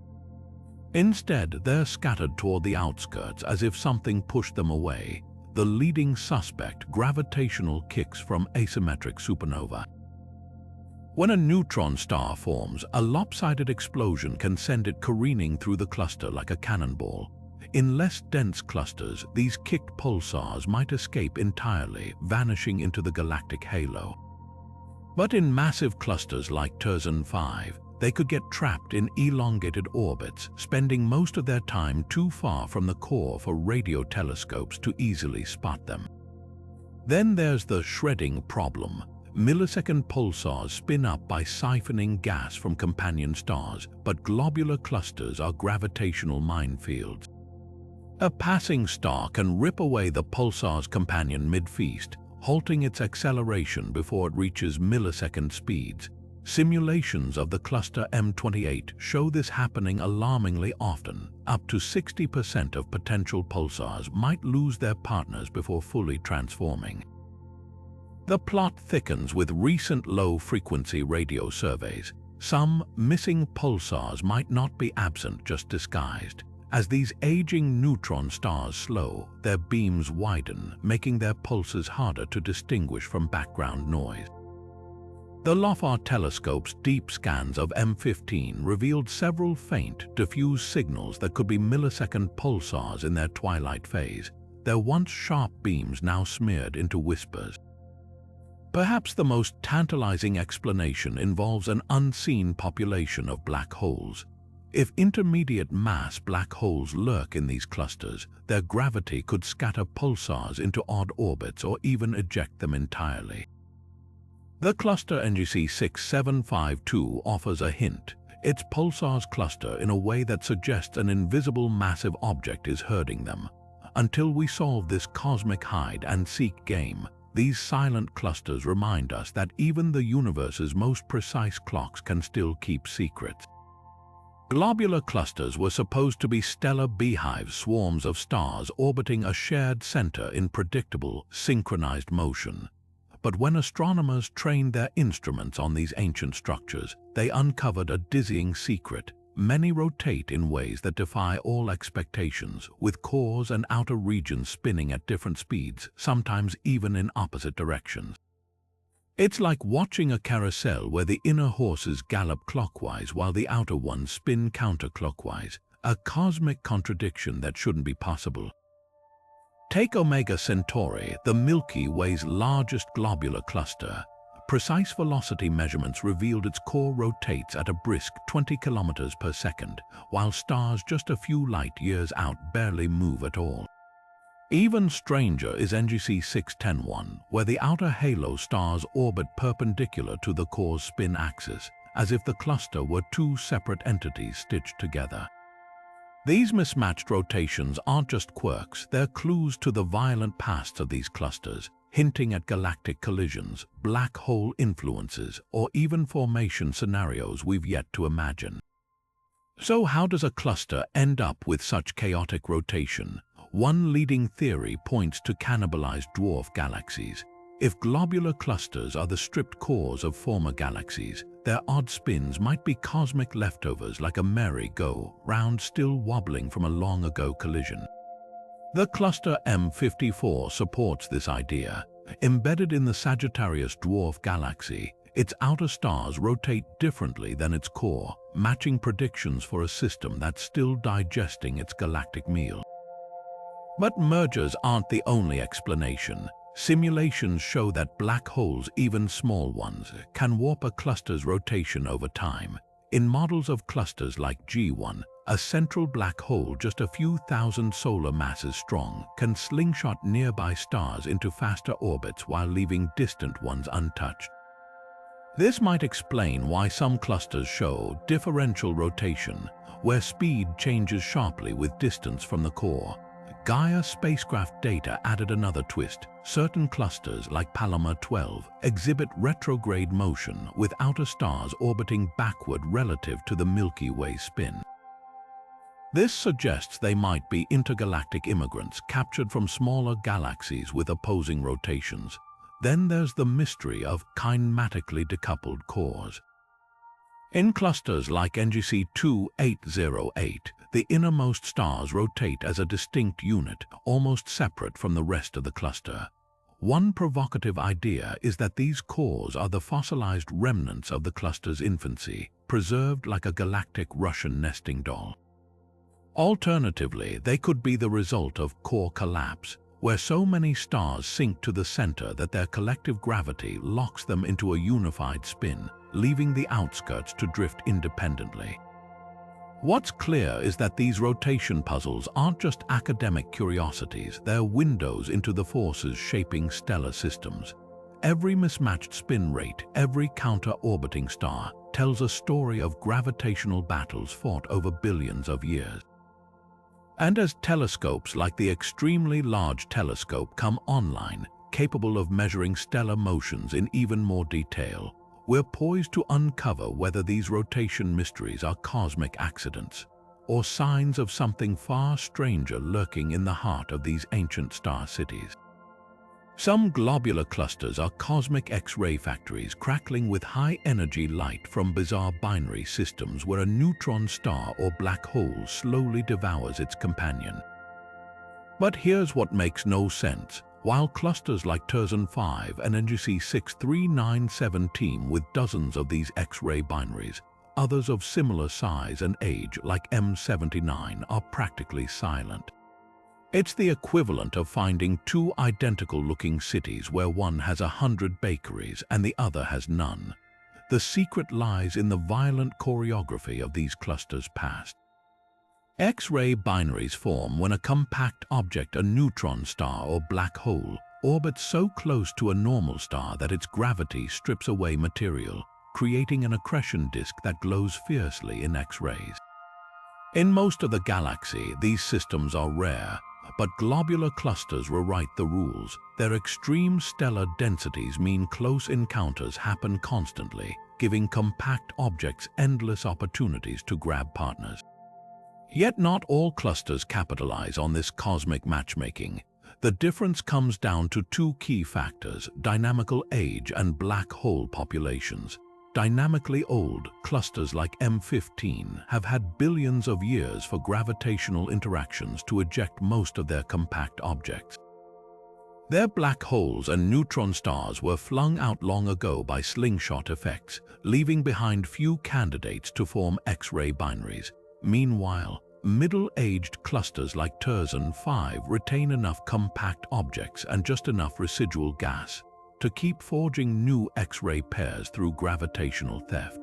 Instead, they're scattered toward the outskirts as if something pushed them away. The leading suspect, gravitational kicks from asymmetric supernova. When a neutron star forms, a lopsided explosion can send it careening through the cluster like a cannonball. In less dense clusters, these kicked pulsars might escape entirely, vanishing into the galactic halo. But in massive clusters like Terzan 5, they could get trapped in elongated orbits, spending most of their time too far from the core for radio telescopes to easily spot them. Then there's the shredding problem. Millisecond pulsars spin up by siphoning gas from companion stars, but globular clusters are gravitational minefields. A passing star can rip away the pulsar's companion mid-feast, halting its acceleration before it reaches millisecond speeds. Simulations of the cluster M28 show this happening alarmingly often. Up to 60% of potential pulsars might lose their partners before fully transforming. The plot thickens with recent low-frequency radio surveys. Some missing pulsars might not be absent, just disguised. As these aging neutron stars slow, their beams widen, making their pulses harder to distinguish from background noise. The LOFAR telescope's deep scans of M15 revealed several faint, diffuse signals that could be millisecond pulsars in their twilight phase, their once sharp beams now smeared into whispers. Perhaps the most tantalizing explanation involves an unseen population of black holes. If intermediate mass black holes lurk in these clusters, their gravity could scatter pulsars into odd orbits or even eject them entirely. The cluster NGC 6752 offers a hint. Its pulsars cluster in a way that suggests an invisible massive object is herding them. Until we solve this cosmic hide-and-seek game, these silent clusters remind us that even the universe's most precise clocks can still keep secrets. Globular clusters were supposed to be stellar beehive swarms of stars orbiting a shared center in predictable, synchronized motion. But when astronomers trained their instruments on these ancient structures, they uncovered a dizzying secret. Many rotate in ways that defy all expectations, with cores and outer regions spinning at different speeds, sometimes even in opposite directions. It's like watching a carousel where the inner horses gallop clockwise while the outer ones spin counterclockwise, a cosmic contradiction that shouldn't be possible. Take Omega Centauri, the Milky Way's largest globular cluster. Precise velocity measurements revealed its core rotates at a brisk 20 kilometers per second, while stars just a few light years out barely move at all. Even stranger is NGC 6111, where the outer halo stars orbit perpendicular to the core's spin axis, as if the cluster were two separate entities stitched together. These mismatched rotations aren't just quirks, they're clues to the violent pasts of these clusters, hinting at galactic collisions, black hole influences, or even formation scenarios we've yet to imagine. So how does a cluster end up with such chaotic rotation? One leading theory points to cannibalized dwarf galaxies. If globular clusters are the stripped cores of former galaxies, their odd spins might be cosmic leftovers like a merry-go-round still wobbling from a long-ago collision. The cluster M54 supports this idea. Embedded in the Sagittarius dwarf galaxy, its outer stars rotate differently than its core, matching predictions for a system that's still digesting its galactic meal. But mergers aren't the only explanation. Simulations show that black holes, even small ones, can warp a cluster's rotation over time. In models of clusters like G1, a central black hole just a few thousand solar masses strong can slingshot nearby stars into faster orbits while leaving distant ones untouched. This might explain why some clusters show differential rotation, where speed changes sharply with distance from the core. Gaia spacecraft data added another twist. Certain clusters, like Palomar 12, exhibit retrograde motion with outer stars orbiting backward relative to the Milky Way spin. This suggests they might be intergalactic immigrants captured from smaller galaxies with opposing rotations. Then there's the mystery of kinematically decoupled cores. In clusters like NGC 2808, the innermost stars rotate as a distinct unit, almost separate from the rest of the cluster. One provocative idea is that these cores are the fossilized remnants of the cluster's infancy, preserved like a galactic Russian nesting doll. Alternatively, they could be the result of core collapse, where so many stars sink to the center that their collective gravity locks them into a unified spin, leaving the outskirts to drift independently. What's clear is that these rotation puzzles aren't just academic curiosities, they're windows into the forces shaping stellar systems. Every mismatched spin rate, every counter-orbiting star, tells a story of gravitational battles fought over billions of years. And as telescopes like the extremely large telescope come online, capable of measuring stellar motions in even more detail, we're poised to uncover whether these rotation mysteries are cosmic accidents or signs of something far stranger lurking in the heart of these ancient star cities. Some globular clusters are cosmic X-ray factories crackling with high-energy light from bizarre binary systems where a neutron star or black hole slowly devours its companion. But here's what makes no sense. While clusters like Terzan 5 and NGC 6397 teem with dozens of these X-ray binaries, others of similar size and age, like M79, are practically silent. It's the equivalent of finding two identical-looking cities where one has 100 bakeries and the other has none. The secret lies in the violent choreography of these clusters' past. X-ray binaries form when a compact object, a neutron star or black hole, orbits so close to a normal star that its gravity strips away material, creating an accretion disk that glows fiercely in X-rays. In most of the galaxy, these systems are rare, but globular clusters rewrite the rules. Their extreme stellar densities mean close encounters happen constantly, giving compact objects endless opportunities to grab partners. Yet not all clusters capitalize on this cosmic matchmaking. The difference comes down to two key factors: dynamical age and black hole populations. Dynamically old clusters like M15 have had billions of years for gravitational interactions to eject most of their compact objects. Their black holes and neutron stars were flung out long ago by slingshot effects, leaving behind few candidates to form X-ray binaries. Meanwhile, middle-aged clusters like Terzan 5 retain enough compact objects and just enough residual gas to keep forging new X-ray pairs through gravitational theft.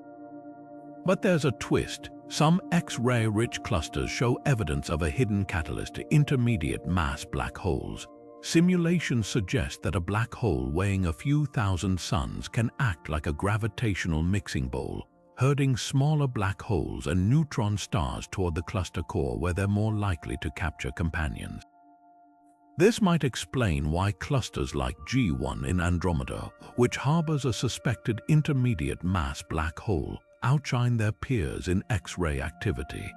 But there's a twist. Some X-ray-rich clusters show evidence of a hidden catalyst to intermediate mass black holes. Simulations suggest that a black hole weighing a few thousand suns can act like a gravitational mixing bowl, herding smaller black holes and neutron stars toward the cluster core where they're more likely to capture companions. This might explain why clusters like G1 in Andromeda, which harbors a suspected intermediate mass black hole, outshine their peers in X-ray activity.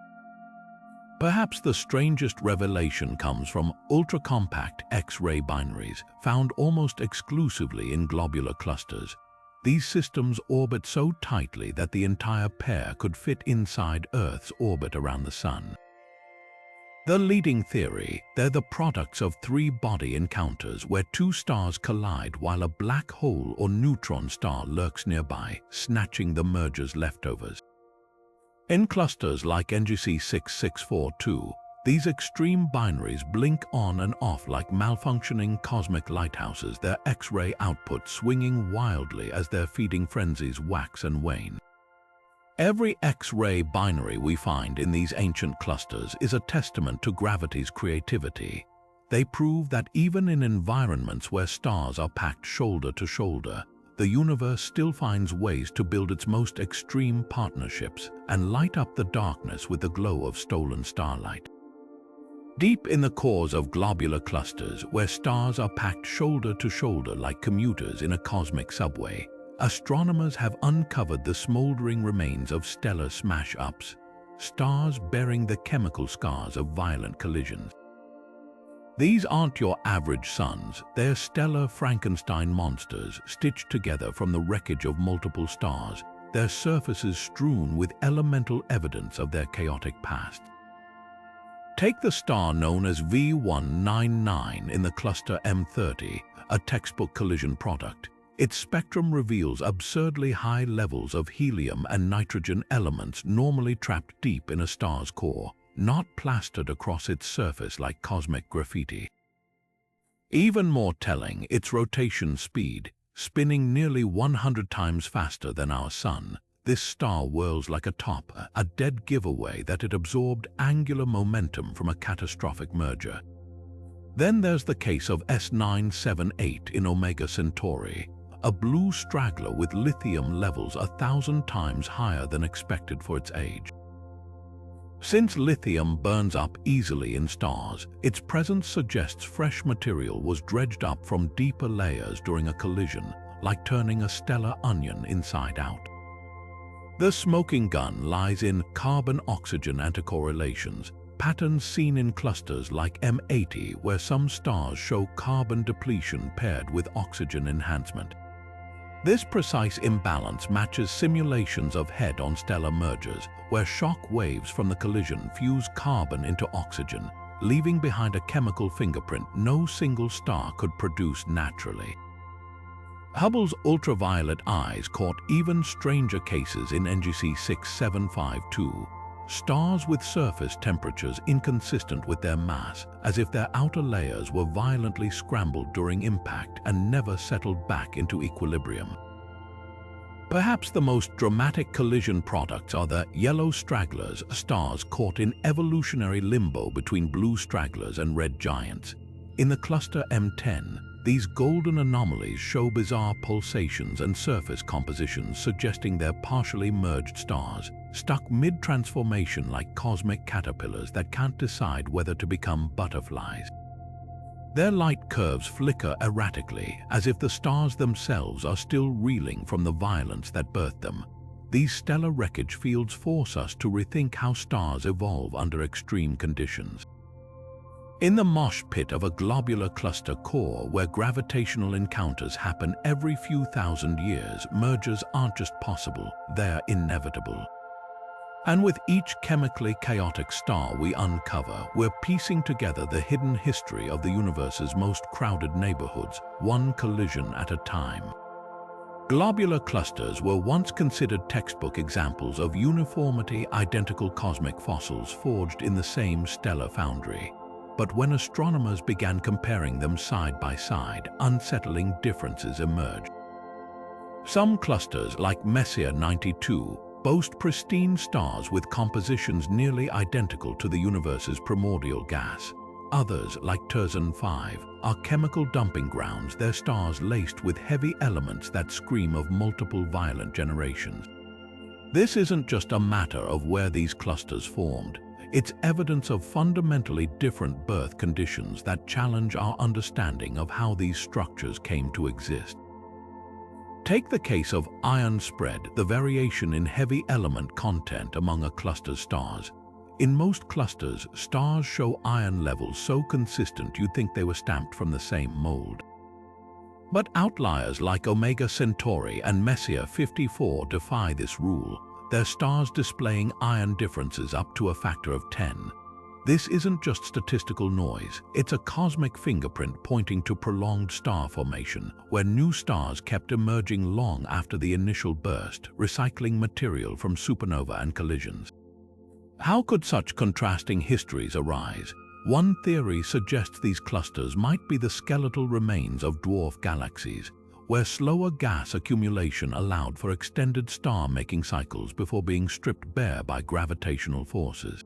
Perhaps the strangest revelation comes from ultra-compact X-ray binaries found almost exclusively in globular clusters. These systems orbit so tightly that the entire pair could fit inside Earth's orbit around the Sun. The leading theory, they're the products of three-body encounters where two stars collide while a black hole or neutron star lurks nearby, snatching the merger's leftovers. In clusters like NGC 6642, these extreme binaries blink on and off like malfunctioning cosmic lighthouses, their X-ray output swinging wildly as their feeding frenzies wax and wane. Every X-ray binary we find in these ancient clusters is a testament to gravity's creativity. They prove that even in environments where stars are packed shoulder to shoulder, the universe still finds ways to build its most extreme partnerships and light up the darkness with the glow of stolen starlight. Deep in the cores of globular clusters, where stars are packed shoulder to shoulder like commuters in a cosmic subway, astronomers have uncovered the smoldering remains of stellar smash-ups, stars bearing the chemical scars of violent collisions. These aren't your average suns, they're stellar Frankenstein monsters stitched together from the wreckage of multiple stars, their surfaces strewn with elemental evidence of their chaotic past. Take the star known as V199 in the cluster M30, a textbook collision product. Its spectrum reveals absurdly high levels of helium and nitrogen elements normally trapped deep in a star's core, not plastered across its surface like cosmic graffiti. Even more telling, its rotation speed, spinning nearly 100 times faster than our Sun. This star whirls like a top, a dead giveaway that it absorbed angular momentum from a catastrophic merger. Then there's the case of S978 in Omega Centauri, a blue straggler with lithium levels 1,000 times higher than expected for its age. Since lithium burns up easily in stars, its presence suggests fresh material was dredged up from deeper layers during a collision, like turning a stellar onion inside out. The smoking gun lies in carbon-oxygen anticorrelations, patterns seen in clusters like M80 where some stars show carbon depletion paired with oxygen enhancement. This precise imbalance matches simulations of head-on stellar mergers, where shock waves from the collision fuse carbon into oxygen, leaving behind a chemical fingerprint no single star could produce naturally. Hubble's ultraviolet eyes caught even stranger cases in NGC 6752, stars with surface temperatures inconsistent with their mass, as if their outer layers were violently scrambled during impact and never settled back into equilibrium. Perhaps the most dramatic collision products are the yellow stragglers, stars caught in evolutionary limbo between blue stragglers and red giants. In the cluster M10, these golden anomalies show bizarre pulsations and surface compositions suggesting they're partially merged stars, stuck mid-transformation like cosmic caterpillars that can't decide whether to become butterflies. Their light curves flicker erratically, as if the stars themselves are still reeling from the violence that birthed them. These stellar wreckage fields force us to rethink how stars evolve under extreme conditions. In the mosh pit of a globular cluster core where gravitational encounters happen every few thousand years, mergers aren't just possible, they're inevitable. And with each chemically chaotic star we uncover, we're piecing together the hidden history of the universe's most crowded neighborhoods, one collision at a time. Globular clusters were once considered textbook examples of uniformity, identical cosmic fossils forged in the same stellar foundry. But when astronomers began comparing them side by side, unsettling differences emerged. Some clusters, like Messier 92, boast pristine stars with compositions nearly identical to the universe's primordial gas. Others, like Terzan 5, are chemical dumping grounds, their stars laced with heavy elements that scream of multiple violent generations. This isn't just a matter of where these clusters formed. It's evidence of fundamentally different birth conditions that challenge our understanding of how these structures came to exist. Take the case of iron spread, the variation in heavy element content among a cluster's stars. In most clusters, stars show iron levels so consistent you'd think they were stamped from the same mold. But outliers like Omega Centauri and Messier 54 defy this rule, their stars displaying iron differences up to a factor of 10. This isn't just statistical noise, it's a cosmic fingerprint pointing to prolonged star formation, where new stars kept emerging long after the initial burst, recycling material from supernova and collisions. How could such contrasting histories arise? One theory suggests these clusters might be the skeletal remains of dwarf galaxies, where slower gas accumulation allowed for extended star-making cycles before being stripped bare by gravitational forces.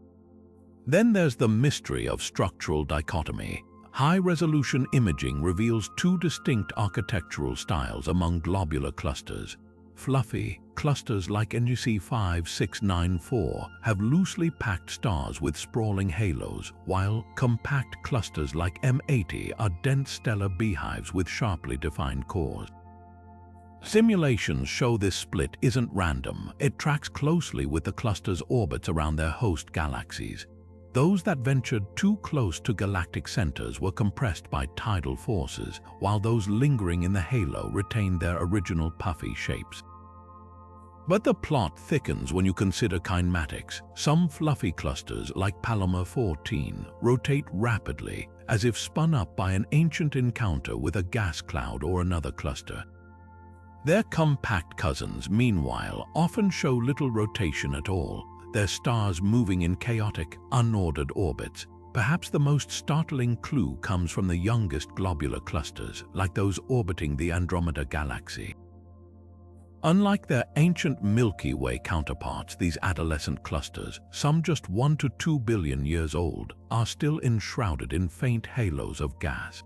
Then there's the mystery of structural dichotomy. High-resolution imaging reveals two distinct architectural styles among globular clusters. Fluffy clusters like NGC 5694 have loosely packed stars with sprawling halos, while compact clusters like M80 are dense stellar beehives with sharply defined cores. Simulations show this split isn't random. It tracks closely with the cluster's orbits around their host galaxies. Those that ventured too close to galactic centers were compressed by tidal forces, while those lingering in the halo retained their original puffy shapes. But the plot thickens when you consider kinematics. Some fluffy clusters, like Palomar 14, rotate rapidly, as if spun up by an ancient encounter with a gas cloud or another cluster. Their compact cousins, meanwhile, often show little rotation at all, their stars moving in chaotic, unordered orbits. Perhaps the most startling clue comes from the youngest globular clusters, like those orbiting the Andromeda Galaxy. Unlike their ancient Milky Way counterparts, these adolescent clusters, some just 1 to 2 billion years old, are still enshrouded in faint halos of gas.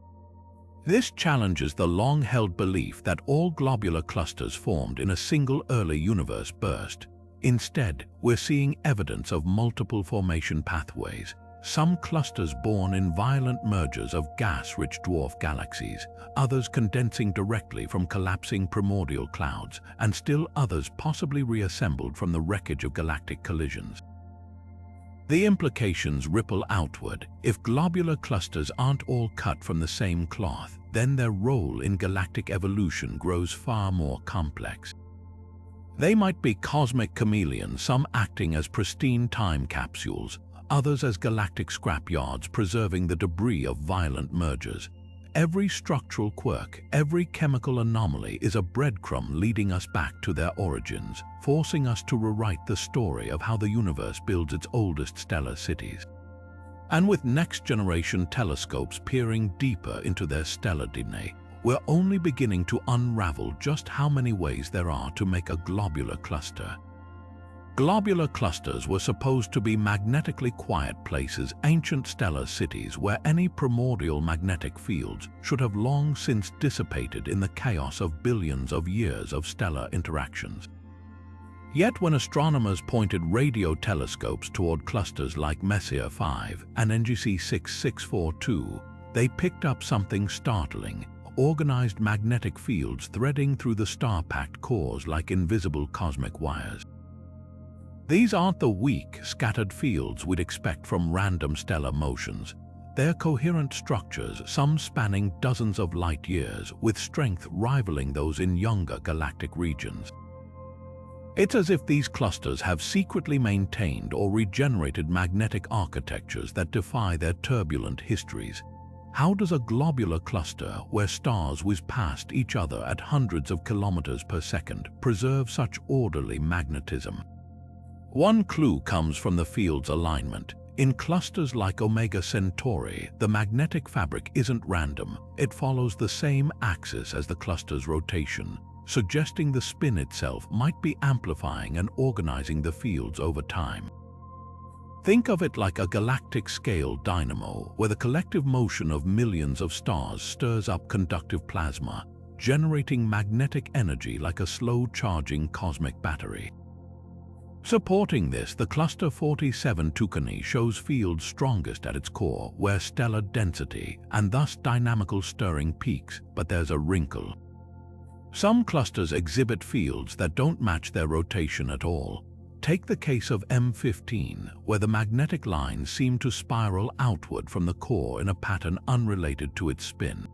This challenges the long-held belief that all globular clusters formed in a single early universe burst. Instead, we're seeing evidence of multiple formation pathways, some clusters born in violent mergers of gas-rich dwarf galaxies, others condensing directly from collapsing primordial clouds, and still others possibly reassembled from the wreckage of galactic collisions. The implications ripple outward. If globular clusters aren't all cut from the same cloth, then their role in galactic evolution grows far more complex. They might be cosmic chameleons, some acting as pristine time capsules, others as galactic scrapyards preserving the debris of violent mergers. Every structural quirk, every chemical anomaly is a breadcrumb leading us back to their origins, forcing us to rewrite the story of how the universe builds its oldest stellar cities. And with next-generation telescopes peering deeper into their stellar DNA, we're only beginning to unravel just how many ways there are to make a globular cluster. Globular clusters were supposed to be magnetically quiet places, ancient stellar cities where any primordial magnetic fields should have long since dissipated in the chaos of billions of years of stellar interactions. Yet when astronomers pointed radio telescopes toward clusters like Messier 5 and NGC 6642, they picked up something startling: organized magnetic fields threading through the star-packed cores like invisible cosmic wires. These aren't the weak, scattered fields we'd expect from random stellar motions. They're coherent structures, some spanning dozens of light years, with strength rivaling those in younger galactic regions. It's as if these clusters have secretly maintained or regenerated magnetic architectures that defy their turbulent histories. How does a globular cluster, where stars whiz past each other at hundreds of kilometers per second, preserve such orderly magnetism? One clue comes from the field's alignment. In clusters like Omega Centauri, the magnetic fabric isn't random. It follows the same axis as the cluster's rotation, suggesting the spin itself might be amplifying and organizing the fields over time. Think of it like a galactic-scale dynamo, where the collective motion of millions of stars stirs up conductive plasma, generating magnetic energy like a slow-charging cosmic battery. Supporting this, the Cluster 47 Tucanae shows fields strongest at its core, where stellar density and thus dynamical stirring peaks, but there's a wrinkle. Some clusters exhibit fields that don't match their rotation at all. Take the case of M15, where the magnetic lines seem to spiral outward from the core in a pattern unrelated to its spin.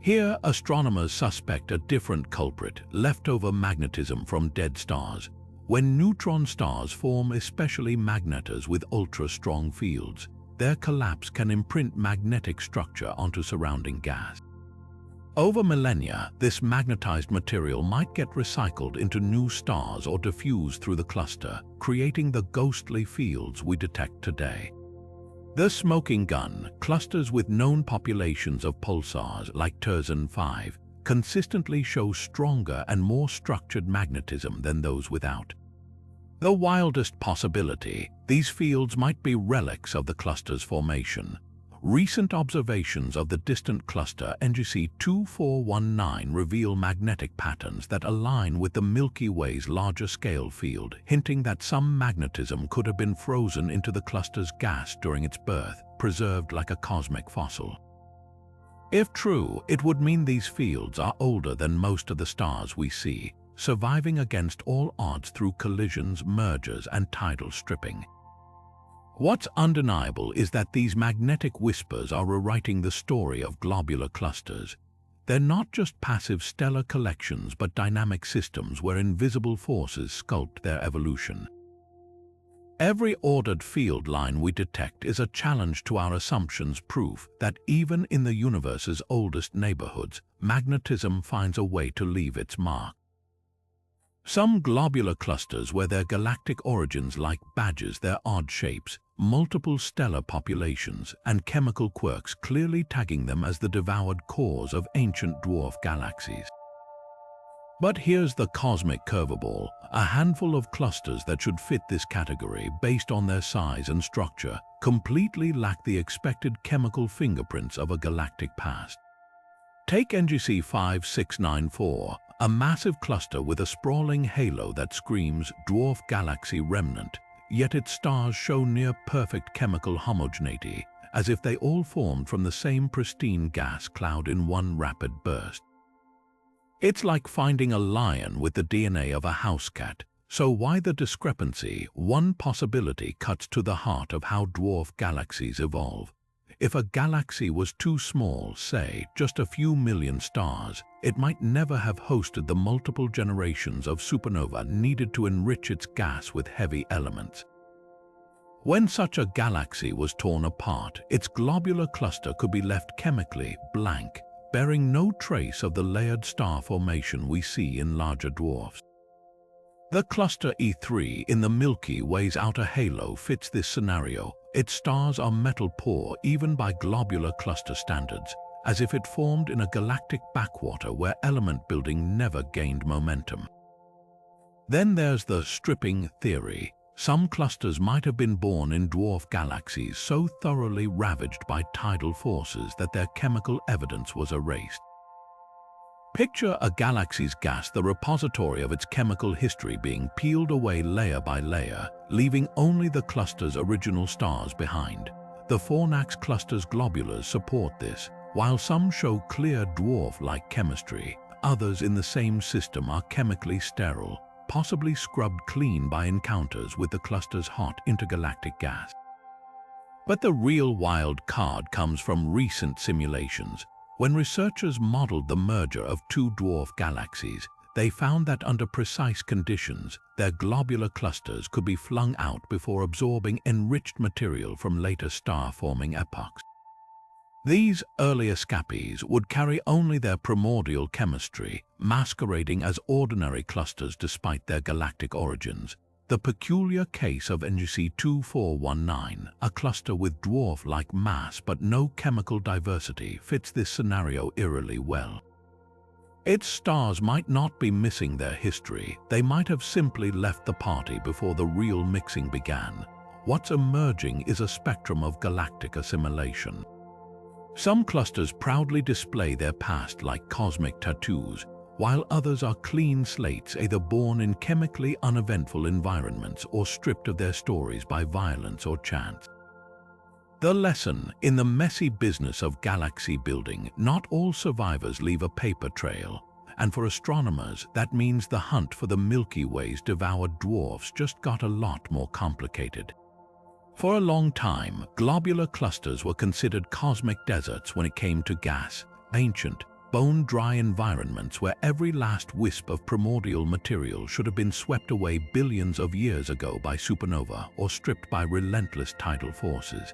Here, astronomers suspect a different culprit, leftover magnetism from dead stars. When neutron stars form, especially magnetars with ultra-strong fields, their collapse can imprint magnetic structure onto surrounding gas. Over millennia, this magnetized material might get recycled into new stars or diffuse through the cluster, creating the ghostly fields we detect today. The smoking gun, clusters with known populations of pulsars like Terzan 5, consistently show stronger and more structured magnetism than those without. The wildest possibility, these fields might be relics of the cluster's formation. Recent observations of the distant cluster NGC 2419 reveal magnetic patterns that align with the Milky Way's larger scale field, hinting that some magnetism could have been frozen into the cluster's gas during its birth, preserved like a cosmic fossil. If true, it would mean these fields are older than most of the stars we see, surviving against all odds through collisions, mergers, and tidal stripping. What's undeniable is that these magnetic whispers are rewriting the story of globular clusters. They're not just passive stellar collections but dynamic systems where invisible forces sculpt their evolution. Every ordered field line we detect is a challenge to our assumptions, proof that even in the universe's oldest neighborhoods, magnetism finds a way to leave its mark. Some globular clusters wear their galactic origins like badges, their odd shapes, multiple stellar populations, and chemical quirks clearly tagging them as the devoured cores of ancient dwarf galaxies. But here's the cosmic curveball. A handful of clusters that should fit this category based on their size and structure completely lack the expected chemical fingerprints of a galactic past. Take NGC 5694, a massive cluster with a sprawling halo that screams dwarf galaxy remnant, yet its stars show near-perfect chemical homogeneity, as if they all formed from the same pristine gas cloud in one rapid burst. It's like finding a lion with the DNA of a house cat. So why the discrepancy? One possibility cuts to the heart of how dwarf galaxies evolve. If a galaxy was too small, say, just a few million stars, it might never have hosted the multiple generations of supernova needed to enrich its gas with heavy elements. When such a galaxy was torn apart, its globular cluster could be left chemically blank, bearing no trace of the layered star formation we see in larger dwarfs. The cluster E3 in the Milky Way's outer halo fits this scenario. Its stars are metal poor even by globular cluster standards, as if it formed in a galactic backwater where element building never gained momentum. Then there's the stripping theory. Some clusters might have been born in dwarf galaxies so thoroughly ravaged by tidal forces that their chemical evidence was erased. Picture a galaxy's gas, the repository of its chemical history, being peeled away layer by layer, leaving only the cluster's original stars behind. The Fornax cluster's globulars support this. While some show clear dwarf-like chemistry, others in the same system are chemically sterile, possibly scrubbed clean by encounters with the cluster's hot intergalactic gas. But the real wild card comes from recent simulations. When researchers modeled the merger of two dwarf galaxies, they found that under precise conditions, their globular clusters could be flung out before absorbing enriched material from later star-forming epochs. These early escapees would carry only their primordial chemistry, masquerading as ordinary clusters despite their galactic origins. The peculiar case of NGC 2419, a cluster with dwarf-like mass but no chemical diversity, fits this scenario eerily well. Its stars might not be missing their history, they might have simply left the party before the real mixing began. What's emerging is a spectrum of galactic assimilation. Some clusters proudly display their past like cosmic tattoos, while others are clean slates, either born in chemically uneventful environments or stripped of their stories by violence or chance. The lesson: in the messy business of galaxy building, not all survivors leave a paper trail, and for astronomers, that means the hunt for the Milky Way's devoured dwarfs just got a lot more complicated. For a long time, globular clusters were considered cosmic deserts when it came to gas, ancient, bone-dry environments where every last wisp of primordial material should have been swept away billions of years ago by supernova or stripped by relentless tidal forces.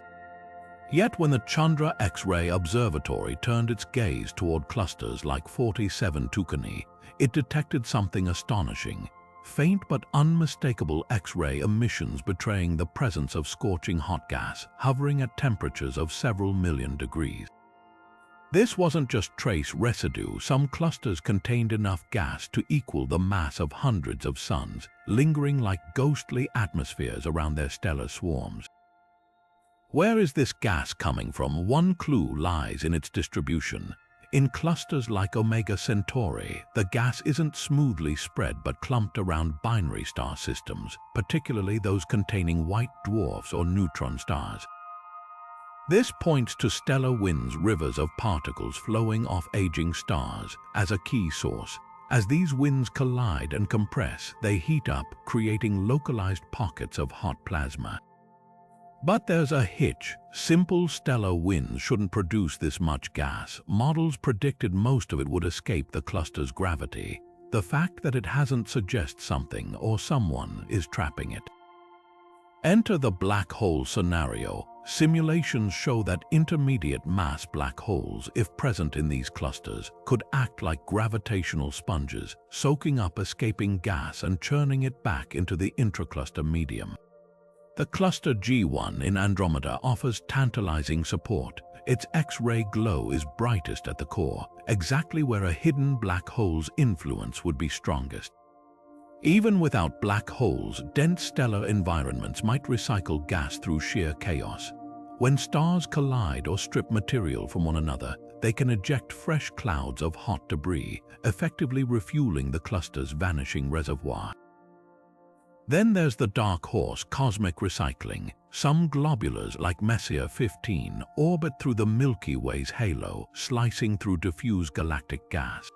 Yet when the Chandra X-ray Observatory turned its gaze toward clusters like 47 Tucani, it detected something astonishing: faint but unmistakable X-ray emissions betraying the presence of scorching hot gas, hovering at temperatures of several million degrees. This wasn't just trace residue. Some clusters contained enough gas to equal the mass of hundreds of suns, lingering like ghostly atmospheres around their stellar swarms. Where is this gas coming from? One clue lies in its distribution. In clusters like Omega Centauri, the gas isn't smoothly spread but clumped around binary star systems, particularly those containing white dwarfs or neutron stars. This points to stellar winds, rivers of particles flowing off aging stars, as a key source. As these winds collide and compress, they heat up, creating localized pockets of hot plasma. But there's a hitch. Simple stellar winds shouldn't produce this much gas. Models predicted most of it would escape the cluster's gravity. The fact that it hasn't suggests something or someone is trapping it. Enter the black hole scenario. Simulations show that intermediate mass black holes, if present in these clusters, could act like gravitational sponges, soaking up escaping gas and churning it back into the intracluster medium. The cluster G1 in Andromeda offers tantalizing support. Its X-ray glow is brightest at the core, exactly where a hidden black hole's influence would be strongest. Even without black holes, dense stellar environments might recycle gas through sheer chaos. When stars collide or strip material from one another, they can eject fresh clouds of hot debris, effectively refueling the cluster's vanishing reservoir. Then there's the dark horse: cosmic recycling. Some globulars, like Messier 15, orbit through the Milky Way's halo, slicing through diffuse galactic gas.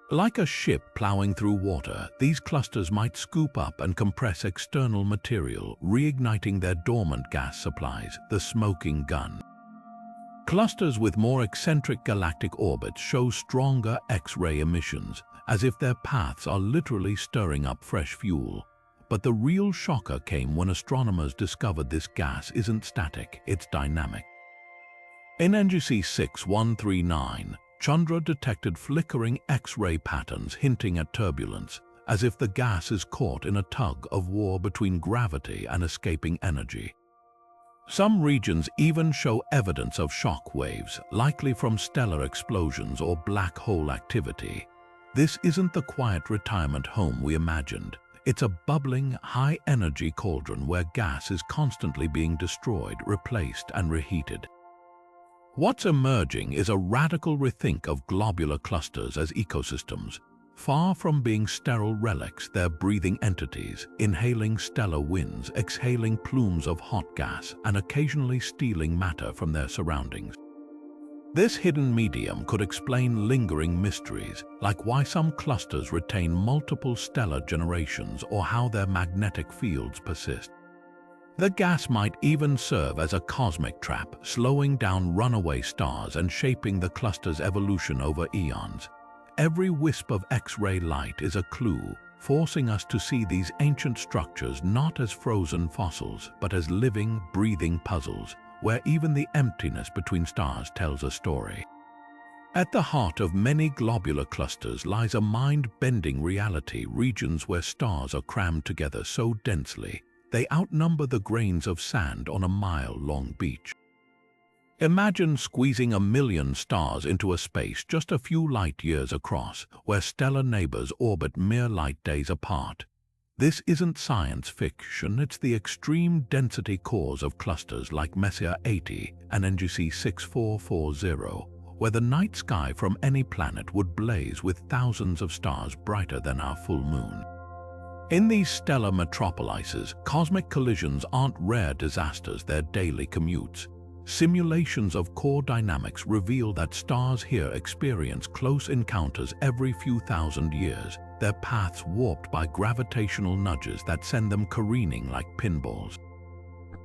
Like a ship plowing through water, these clusters might scoop up and compress external material, reigniting their dormant gas supplies, the smoking gun. Clusters with more eccentric galactic orbits show stronger X-ray emissions, as if their paths are literally stirring up fresh fuel. But the real shocker came when astronomers discovered this gas isn't static, it's dynamic. In NGC 6139, Chandra detected flickering X-ray patterns hinting at turbulence, as if the gas is caught in a tug-of-war between gravity and escaping energy. Some regions even show evidence of shock waves, likely from stellar explosions or black hole activity. This isn't the quiet retirement home we imagined. It's a bubbling, high-energy cauldron where gas is constantly being destroyed, replaced, and reheated. What's emerging is a radical rethink of globular clusters as ecosystems. Far from being sterile relics, they're breathing entities, inhaling stellar winds, exhaling plumes of hot gas, and occasionally stealing matter from their surroundings. This hidden medium could explain lingering mysteries, like why some clusters retain multiple stellar generations or how their magnetic fields persist. The gas might even serve as a cosmic trap, slowing down runaway stars and shaping the cluster's evolution over eons. Every wisp of X-ray light is a clue, forcing us to see these ancient structures not as frozen fossils, but as living, breathing puzzles, where even the emptiness between stars tells a story. At the heart of many globular clusters lies a mind-bending reality, regions where stars are crammed together so densely they outnumber the grains of sand on a mile-long beach. Imagine squeezing 1,000,000 stars into a space just a few light-years across, where stellar neighbors orbit mere light days apart. This isn't science fiction, it's the extreme density cores of clusters like Messier 80 and NGC 6440, where the night sky from any planet would blaze with thousands of stars brighter than our full moon. In these stellar metropolises, cosmic collisions aren't rare disasters, they're daily commutes. Simulations of core dynamics reveal that stars here experience close encounters every few thousand years, their paths warped by gravitational nudges that send them careening like pinballs.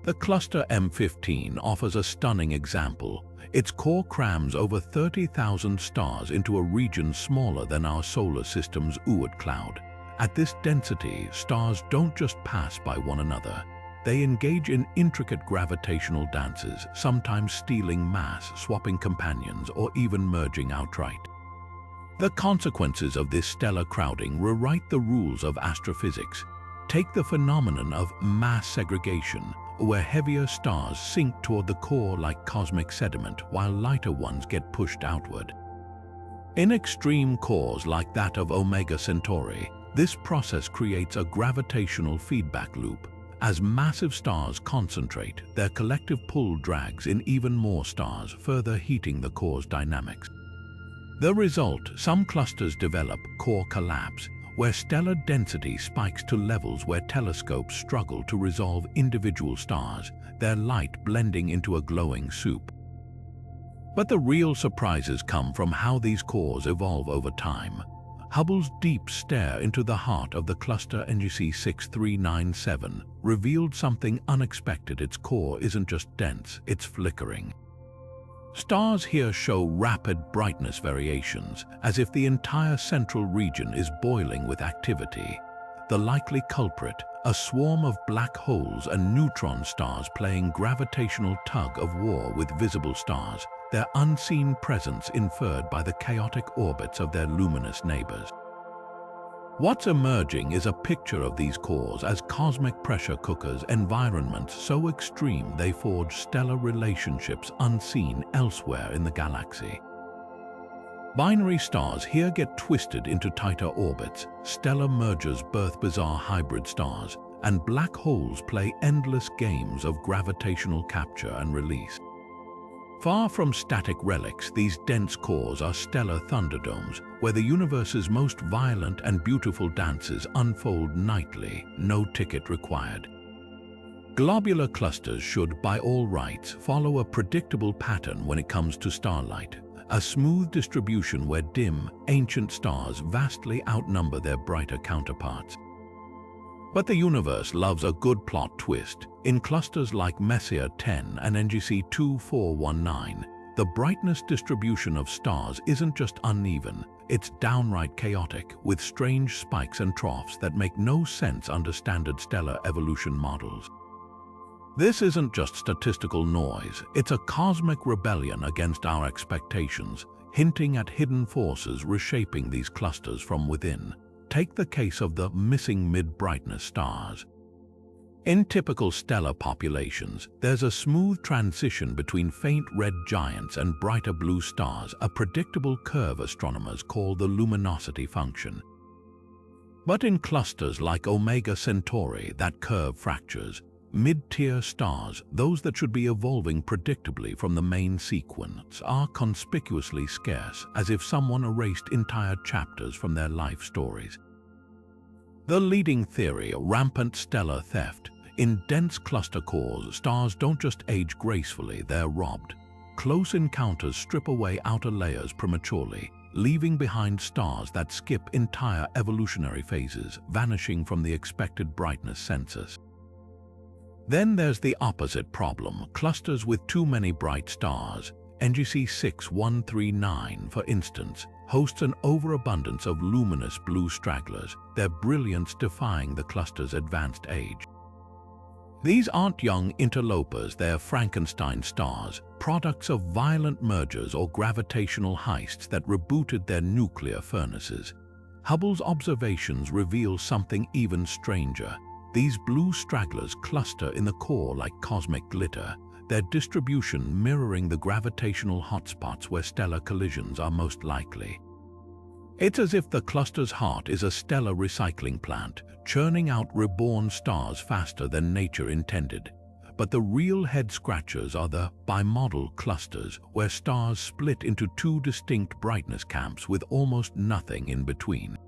The cluster M15 offers a stunning example. Its core crams over 30,000 stars into a region smaller than our solar system's Oort cloud. At this density, stars don't just pass by one another. They engage in intricate gravitational dances, sometimes stealing mass, swapping companions, or even merging outright. The consequences of this stellar crowding rewrite the rules of astrophysics. Take the phenomenon of mass segregation, where heavier stars sink toward the core like cosmic sediment, while lighter ones get pushed outward. In extreme cores like that of Omega Centauri, this process creates a gravitational feedback loop. As massive stars concentrate, their collective pull drags in even more stars, further heating the core's dynamics. The result, some clusters develop core collapse, where stellar density spikes to levels where telescopes struggle to resolve individual stars, their light blending into a glowing soup. But the real surprises come from how these cores evolve over time. Hubble's deep stare into the heart of the cluster NGC 6397 revealed something unexpected. Its core isn't just dense, it's flickering. Stars here show rapid brightness variations, as if the entire central region is boiling with activity. The likely culprit, a swarm of black holes and neutron stars playing gravitational tug-of-war with visible stars, their unseen presence inferred by the chaotic orbits of their luminous neighbors. What's emerging is a picture of these cores as cosmic pressure cookers, environments so extreme they forge stellar relationships unseen elsewhere in the galaxy. Binary stars here get twisted into tighter orbits, stellar mergers birth bizarre hybrid stars, and black holes play endless games of gravitational capture and release. Far from static relics, these dense cores are stellar thunderdomes, where the universe's most violent and beautiful dances unfold nightly, no ticket required. Globular clusters should, by all rights, follow a predictable pattern when it comes to starlight, a smooth distribution where dim, ancient stars vastly outnumber their brighter counterparts. But the universe loves a good plot twist. In clusters like Messier 10 and NGC 2419, the brightness distribution of stars isn't just uneven, it's downright chaotic, with strange spikes and troughs that make no sense under standard stellar evolution models. This isn't just statistical noise, it's a cosmic rebellion against our expectations, hinting at hidden forces reshaping these clusters from within. Take the case of the missing mid-brightness stars. In typical stellar populations, there's a smooth transition between faint red giants and brighter blue stars, a predictable curve astronomers call the luminosity function. But in clusters like Omega Centauri, that curve fractures. Mid-tier stars, those that should be evolving predictably from the main sequence, are conspicuously scarce, as if someone erased entire chapters from their life stories. The leading theory, rampant stellar theft. In dense cluster cores, stars don't just age gracefully, they're robbed. Close encounters strip away outer layers prematurely, leaving behind stars that skip entire evolutionary phases, vanishing from the expected brightness census. Then there's the opposite problem, clusters with too many bright stars. NGC 6139, for instance, hosts an overabundance of luminous blue stragglers, their brilliance defying the cluster's advanced age. These aren't young interlopers, they're Frankenstein stars, products of violent mergers or gravitational heists that rebooted their nuclear furnaces. Hubble's observations reveal something even stranger. These blue stragglers cluster in the core like cosmic glitter, their distribution mirroring the gravitational hotspots where stellar collisions are most likely. It's as if the cluster's heart is a stellar recycling plant, churning out reborn stars faster than nature intended. But the real head-scratchers are the bimodal clusters, where stars split into two distinct brightness camps with almost nothing in between.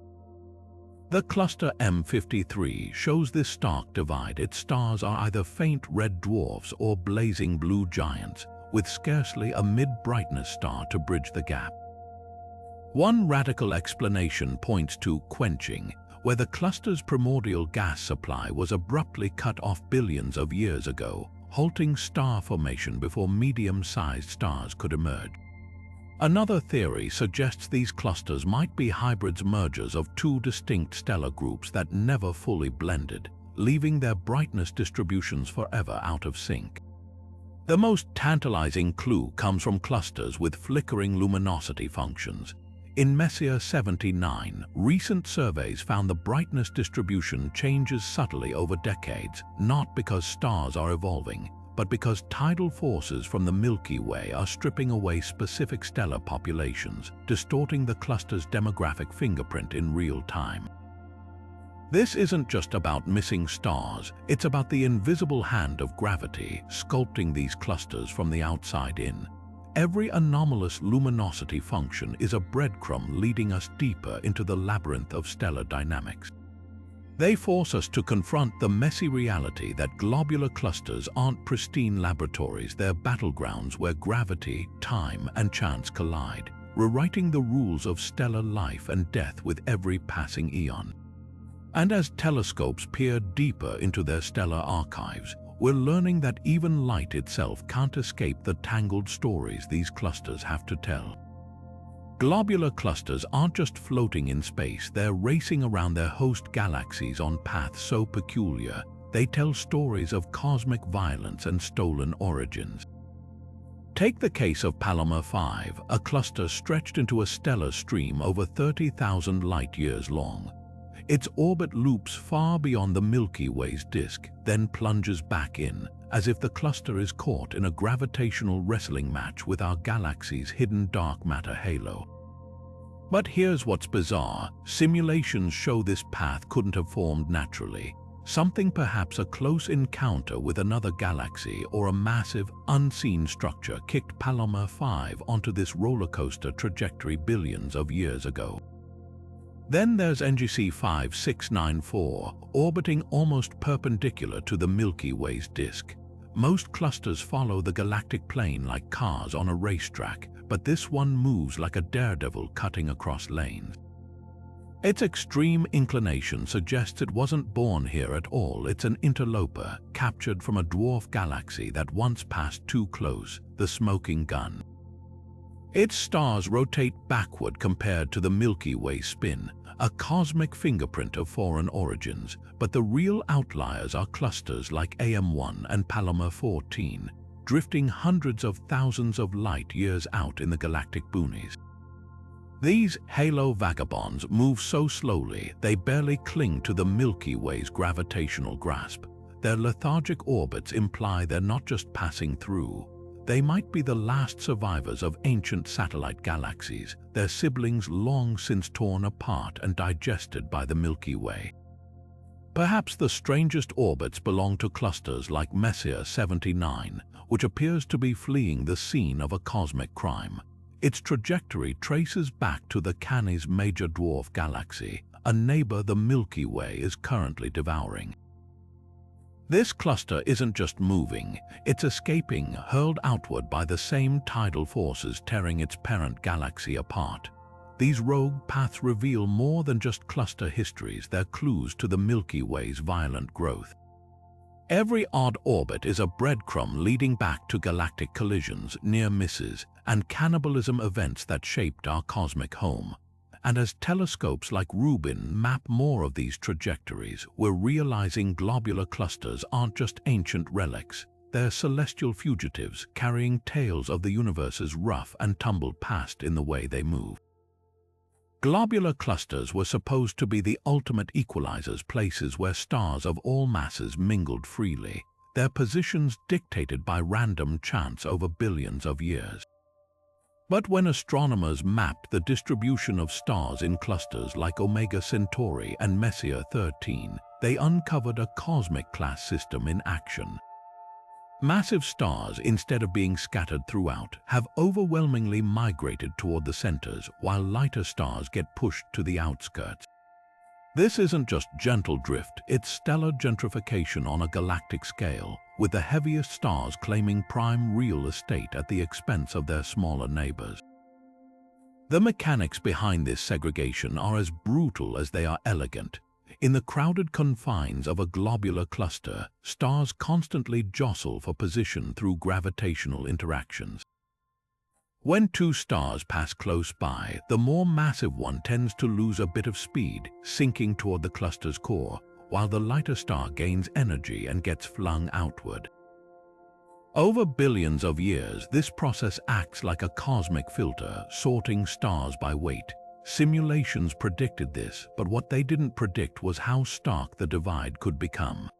The cluster M53 shows this stark divide. Its stars are either faint red dwarfs or blazing blue giants, with scarcely a mid-brightness star to bridge the gap. One radical explanation points to quenching, where the cluster's primordial gas supply was abruptly cut off billions of years ago, halting star formation before medium-sized stars could emerge. Another theory suggests these clusters might be hybrids, mergers of two distinct stellar groups that never fully blended, leaving their brightness distributions forever out of sync. The most tantalizing clue comes from clusters with flickering luminosity functions. In Messier 79, recent surveys found the brightness distribution changes subtly over decades, not because stars are evolving, but because tidal forces from the Milky Way are stripping away specific stellar populations, distorting the cluster's demographic fingerprint in real time. This isn't just about missing stars, it's about the invisible hand of gravity sculpting these clusters from the outside in. Every anomalous luminosity function is a breadcrumb leading us deeper into the labyrinth of stellar dynamics. They force us to confront the messy reality that globular clusters aren't pristine laboratories, they're battlegrounds where gravity, time, and chance collide, rewriting the rules of stellar life and death with every passing eon. And as telescopes peer deeper into their stellar archives, we're learning that even light itself can't escape the tangled stories these clusters have to tell. Globular clusters aren't just floating in space, they're racing around their host galaxies on paths so peculiar, they tell stories of cosmic violence and stolen origins. Take the case of Palomar 5, a cluster stretched into a stellar stream over 30,000 light-years long. Its orbit loops far beyond the Milky Way's disk, then plunges back in, as if the cluster is caught in a gravitational wrestling match with our galaxy's hidden dark matter halo. But here's what's bizarre. Simulations show this path couldn't have formed naturally. Something, perhaps a close encounter with another galaxy or a massive, unseen structure, kicked Palomar 5 onto this roller coaster trajectory billions of years ago. Then there's NGC 5694, orbiting almost perpendicular to the Milky Way's disk. Most clusters follow the galactic plane like cars on a racetrack, but this one moves like a daredevil cutting across lanes. Its extreme inclination suggests it wasn't born here at all. It's an interloper, captured from a dwarf galaxy that once passed too close, the smoking gun. Its stars rotate backward compared to the Milky Way spin, a cosmic fingerprint of foreign origins, but the real outliers are clusters like AM1 and Palomar 14, drifting hundreds of thousands of light-years out in the galactic boonies. These halo vagabonds move so slowly they barely cling to the Milky Way's gravitational grasp. Their lethargic orbits imply they're not just passing through. They might be the last survivors of ancient satellite galaxies, their siblings long since torn apart and digested by the Milky Way. Perhaps the strangest orbits belong to clusters like Messier 79, which appears to be fleeing the scene of a cosmic crime. Its trajectory traces back to the Canis Major Dwarf Galaxy, a neighbor the Milky Way is currently devouring. This cluster isn't just moving, it's escaping, hurled outward by the same tidal forces tearing its parent galaxy apart. These rogue paths reveal more than just cluster histories, they're clues to the Milky Way's violent growth. Every odd orbit is a breadcrumb leading back to galactic collisions, near misses, and cannibalism events that shaped our cosmic home. And as telescopes like Rubin map more of these trajectories, we're realizing globular clusters aren't just ancient relics. They're celestial fugitives carrying tales of the universe's rough and tumble past in the way they move. Globular clusters were supposed to be the ultimate equalizers, places where stars of all masses mingled freely, their positions dictated by random chance over billions of years. But when astronomers mapped the distribution of stars in clusters like Omega Centauri and Messier 13, they uncovered a cosmic class system in action. Massive stars, instead of being scattered throughout, have overwhelmingly migrated toward the centers, while lighter stars get pushed to the outskirts. This isn't just gentle drift, it's stellar gentrification on a galactic scale, with the heaviest stars claiming prime real estate at the expense of their smaller neighbors. The mechanics behind this segregation are as brutal as they are elegant. In the crowded confines of a globular cluster, stars constantly jostle for position through gravitational interactions. When two stars pass close by, the more massive one tends to lose a bit of speed, sinking toward the cluster's core, while the lighter star gains energy and gets flung outward. Over billions of years, this process acts like a cosmic filter, sorting stars by weight. Simulations predicted this, but what they didn't predict was how stark the divide could become.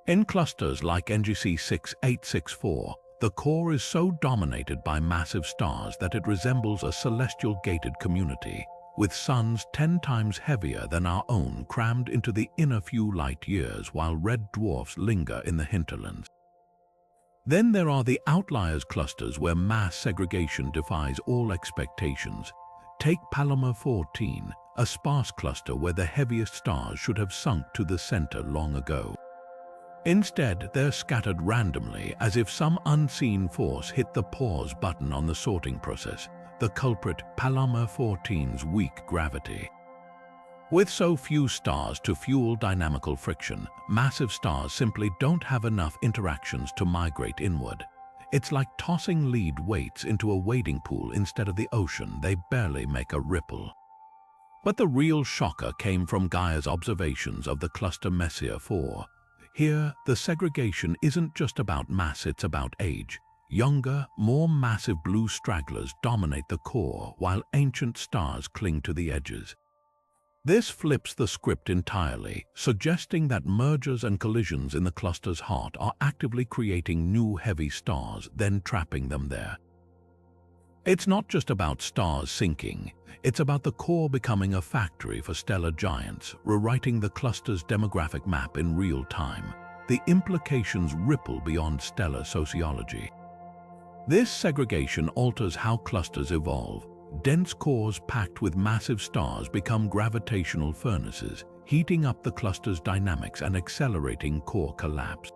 In clusters like NGC 6864, the core is so dominated by massive stars that it resembles a celestial gated community, with suns 10 times heavier than our own crammed into the inner few light years while red dwarfs linger in the hinterlands. Then there are the outliers clusters where mass segregation defies all expectations. Take Palomar 14, a sparse cluster where the heaviest stars should have sunk to the center long ago. Instead, they're scattered randomly as if some unseen force hit the pause button on the sorting process, the culprit Palomar 14's weak gravity. With so few stars to fuel dynamical friction, massive stars simply don't have enough interactions to migrate inward. It's like tossing lead weights into a wading pool instead of the ocean. They barely make a ripple. But the real shocker came from Gaia's observations of the cluster Messier 4. Here, the segregation isn't just about mass, it's about age. Younger, more massive blue stragglers dominate the core, while ancient stars cling to the edges. This flips the script entirely, suggesting that mergers and collisions in the cluster's heart are actively creating new heavy stars, then trapping them there. It's not just about stars sinking, it's about the core becoming a factory for stellar giants, rewriting the cluster's demographic map in real time. The implications ripple beyond stellar sociology. This segregation alters how clusters evolve. Dense cores packed with massive stars become gravitational furnaces, heating up the cluster's dynamics and accelerating core collapse.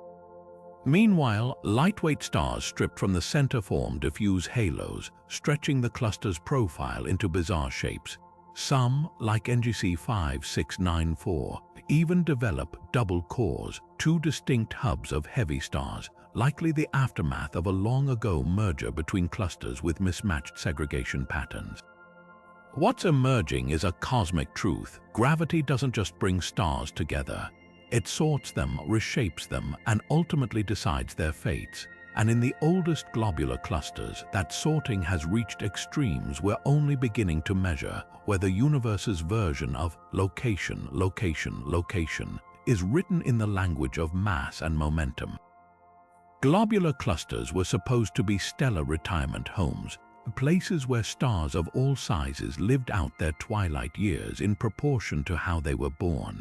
Meanwhile, lightweight stars stripped from the center form diffuse halos, stretching the cluster's profile into bizarre shapes. Some, like NGC 5694, even develop double cores, two distinct hubs of heavy stars, likely the aftermath of a long-ago merger between clusters with mismatched segregation patterns. What's emerging is a cosmic truth. Gravity doesn't just bring stars together. It sorts them, reshapes them, and ultimately decides their fates. And in the oldest globular clusters, that sorting has reached extremes we're only beginning to measure, where the universe's version of location, location, location is written in the language of mass and momentum. Globular clusters were supposed to be stellar retirement homes, places where stars of all sizes lived out their twilight years in proportion to how they were born.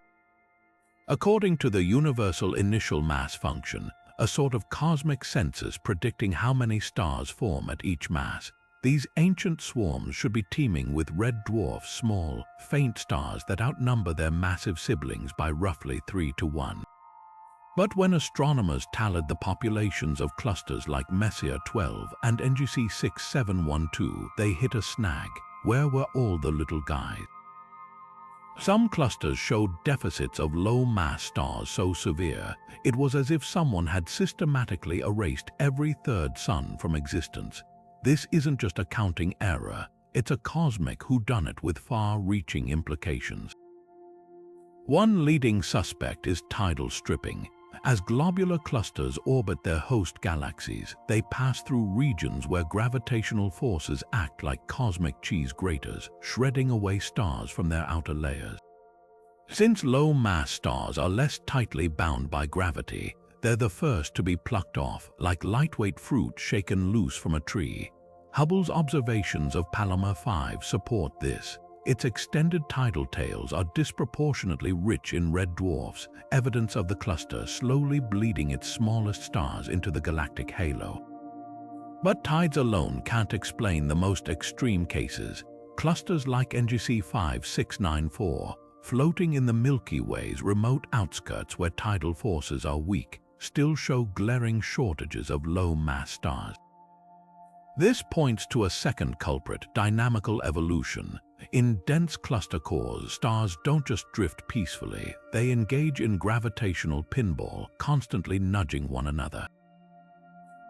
According to the universal initial mass function, a sort of cosmic census predicting how many stars form at each mass, these ancient swarms should be teeming with red dwarfs, small, faint stars that outnumber their massive siblings by roughly 3 to 1. But when astronomers tallied the populations of clusters like Messier 12 and NGC 6712, they hit a snag. Where were all the little guys? Some clusters showed deficits of low-mass stars so severe it was as if someone had systematically erased every third sun from existence. This isn't just a counting error, it's a cosmic whodunit with far-reaching implications. One leading suspect is tidal stripping. As globular clusters orbit their host galaxies, they pass through regions where gravitational forces act like cosmic cheese graters, shredding away stars from their outer layers. Since low-mass stars are less tightly bound by gravity, they're the first to be plucked off, like lightweight fruit shaken loose from a tree. Hubble's observations of Palomar 5 support this. Its extended tidal tails are disproportionately rich in red dwarfs, evidence of the cluster slowly bleeding its smallest stars into the galactic halo. But tides alone can't explain the most extreme cases. Clusters like NGC 5694, floating in the Milky Way's remote outskirts where tidal forces are weak, still show glaring shortages of low-mass stars. This points to a second culprit, dynamical evolution. In dense cluster cores, stars don't just drift peacefully, they engage in gravitational pinball, constantly nudging one another.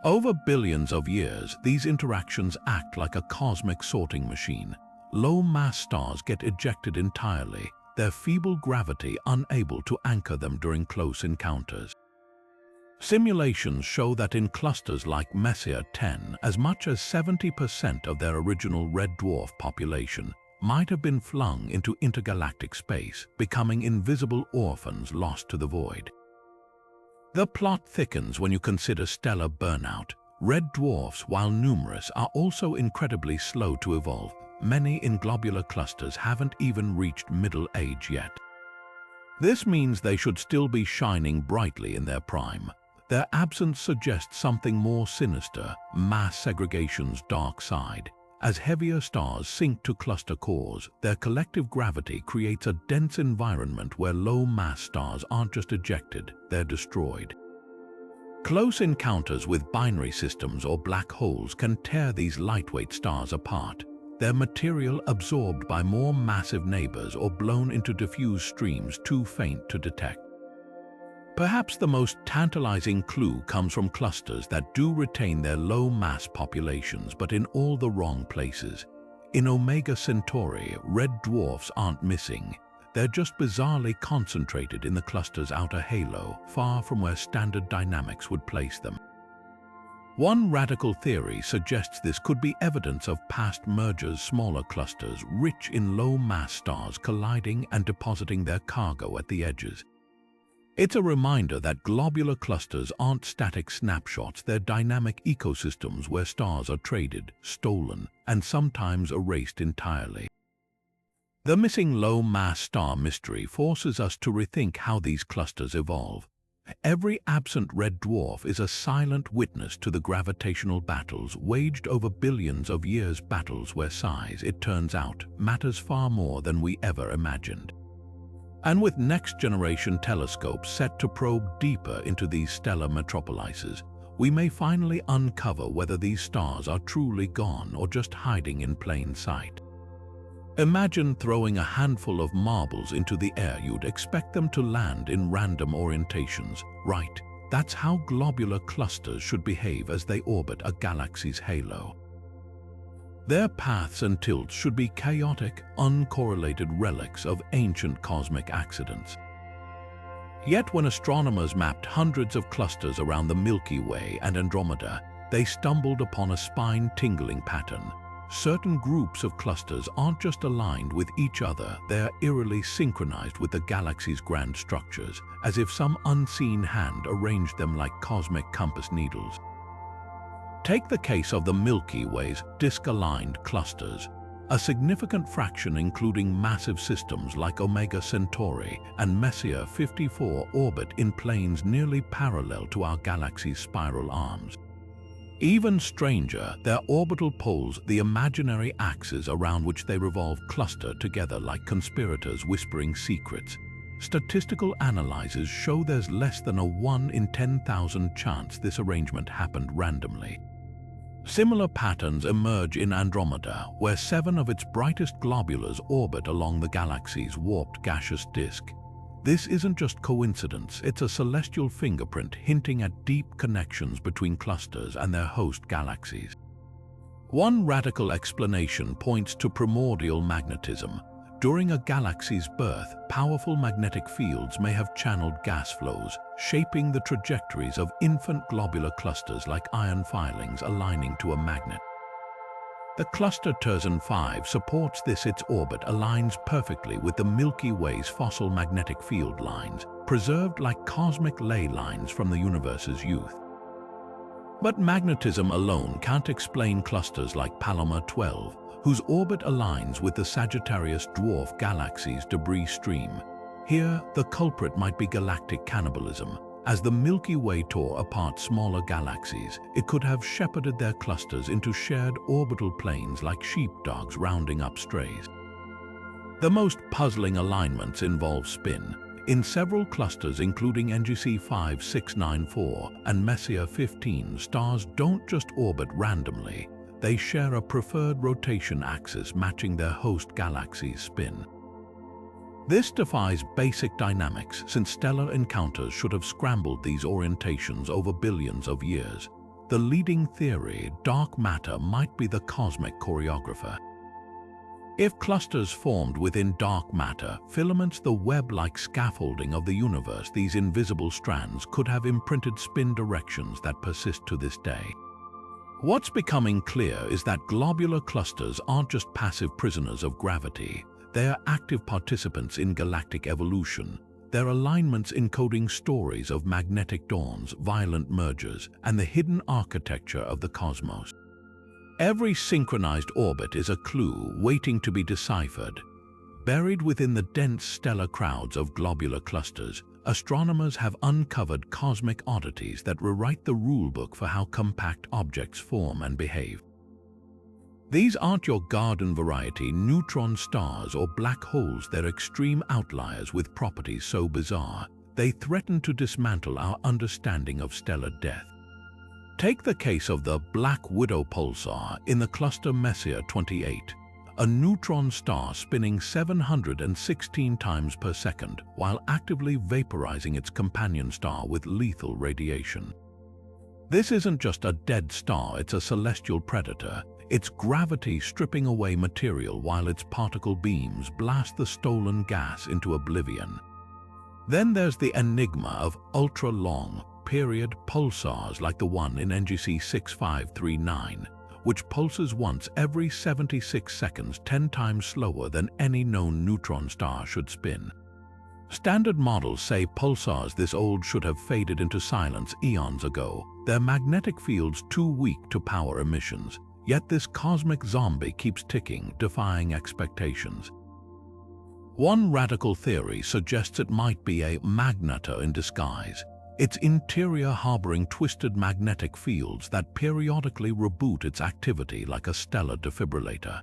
Over billions of years, these interactions act like a cosmic sorting machine. Low-mass stars get ejected entirely, their feeble gravity unable to anchor them during close encounters. Simulations show that in clusters like Messier 10, as much as 70% of their original red dwarf population might have been flung into intergalactic space, becoming invisible orphans lost to the void. The plot thickens when you consider stellar burnout. Red dwarfs, while numerous, are also incredibly slow to evolve. Many in globular clusters haven't even reached middle age yet. This means they should still be shining brightly in their prime. Their absence suggests something more sinister, mass segregation's dark side. As heavier stars sink to cluster cores, their collective gravity creates a dense environment where low-mass stars aren't just ejected, they're destroyed. Close encounters with binary systems or black holes can tear these lightweight stars apart, their material absorbed by more massive neighbors or blown into diffuse streams too faint to detect. Perhaps the most tantalizing clue comes from clusters that do retain their low-mass populations but in all the wrong places. In Omega Centauri, red dwarfs aren't missing. They're just bizarrely concentrated in the cluster's outer halo, far from where standard dynamics would place them. One radical theory suggests this could be evidence of past mergers, smaller clusters rich in low-mass stars colliding and depositing their cargo at the edges. It's a reminder that globular clusters aren't static snapshots, they're dynamic ecosystems where stars are traded, stolen, and sometimes erased entirely. The missing low-mass star mystery forces us to rethink how these clusters evolve. Every absent red dwarf is a silent witness to the gravitational battles waged over billions of years, battles where size, it turns out, matters far more than we ever imagined. And with next-generation telescopes set to probe deeper into these stellar metropolises, we may finally uncover whether these stars are truly gone or just hiding in plain sight. Imagine throwing a handful of marbles into the air. You'd expect them to land in random orientations, right? That's how globular clusters should behave as they orbit a galaxy's halo. Their paths and tilts should be chaotic, uncorrelated relics of ancient cosmic accidents. Yet when astronomers mapped hundreds of clusters around the Milky Way and Andromeda, they stumbled upon a spine-tingling pattern. Certain groups of clusters aren't just aligned with each other, they are eerily synchronized with the galaxy's grand structures, as if some unseen hand arranged them like cosmic compass needles. Take the case of the Milky Way's disk-aligned clusters. A significant fraction, including massive systems like Omega Centauri and Messier 54, orbit in planes nearly parallel to our galaxy's spiral arms. Even stranger, their orbital poles, the imaginary axes around which they revolve, cluster together like conspirators whispering secrets. Statistical analyses show there's less than a 1 in 10,000 chance this arrangement happened randomly. Similar patterns emerge in Andromeda, where 7 of its brightest globulars orbit along the galaxy's warped gaseous disk. This isn't just coincidence, it's a celestial fingerprint hinting at deep connections between clusters and their host galaxies. One radical explanation points to primordial magnetism. During a galaxy's birth, powerful magnetic fields may have channeled gas flows, shaping the trajectories of infant globular clusters like iron filings aligning to a magnet. The cluster Terzan 5 supports this. Its orbit aligns perfectly with the Milky Way's fossil magnetic field lines, preserved like cosmic ley lines from the universe's youth. But magnetism alone can't explain clusters like Palomar 12, whose orbit aligns with the Sagittarius dwarf galaxy's debris stream. Here, the culprit might be galactic cannibalism. As the Milky Way tore apart smaller galaxies, it could have shepherded their clusters into shared orbital planes like sheepdogs rounding up strays. The most puzzling alignments involve spin. In several clusters including NGC 5694 and Messier 15, stars don't just orbit randomly, they share a preferred rotation axis matching their host galaxy's spin. This defies basic dynamics, since stellar encounters should have scrambled these orientations over billions of years. The leading theory, dark matter, might be the cosmic choreographer. If clusters formed within dark matter, filaments the web-like scaffolding of the universe, these invisible strands could have imprinted spin directions that persist to this day. What's becoming clear is that globular clusters aren't just passive prisoners of gravity. They are active participants in galactic evolution, their alignments encoding stories of magnetic dawns, violent mergers, and the hidden architecture of the cosmos. Every synchronized orbit is a clue waiting to be deciphered. Buried within the dense stellar crowds of globular clusters, astronomers have uncovered cosmic oddities that rewrite the rulebook for how compact objects form and behave. These aren't your garden variety neutron stars or black holes. They're extreme outliers with properties so bizarre, they threaten to dismantle our understanding of stellar death. Take the case of the Black Widow pulsar in the cluster Messier 28, a neutron star spinning 716 times per second while actively vaporizing its companion star with lethal radiation. This isn't just a dead star, it's a celestial predator. Its gravity stripping away material while its particle beams blast the stolen gas into oblivion. Then there's the enigma of ultra-long period pulsars like the one in NGC 6539, which pulses once every 76 seconds, 10 times slower than any known neutron star should spin. Standard models say pulsars this old should have faded into silence eons ago, their magnetic fields too weak to power emissions. Yet this cosmic zombie keeps ticking, defying expectations. One radical theory suggests it might be a magnetar in disguise, its interior harboring twisted magnetic fields that periodically reboot its activity like a stellar defibrillator.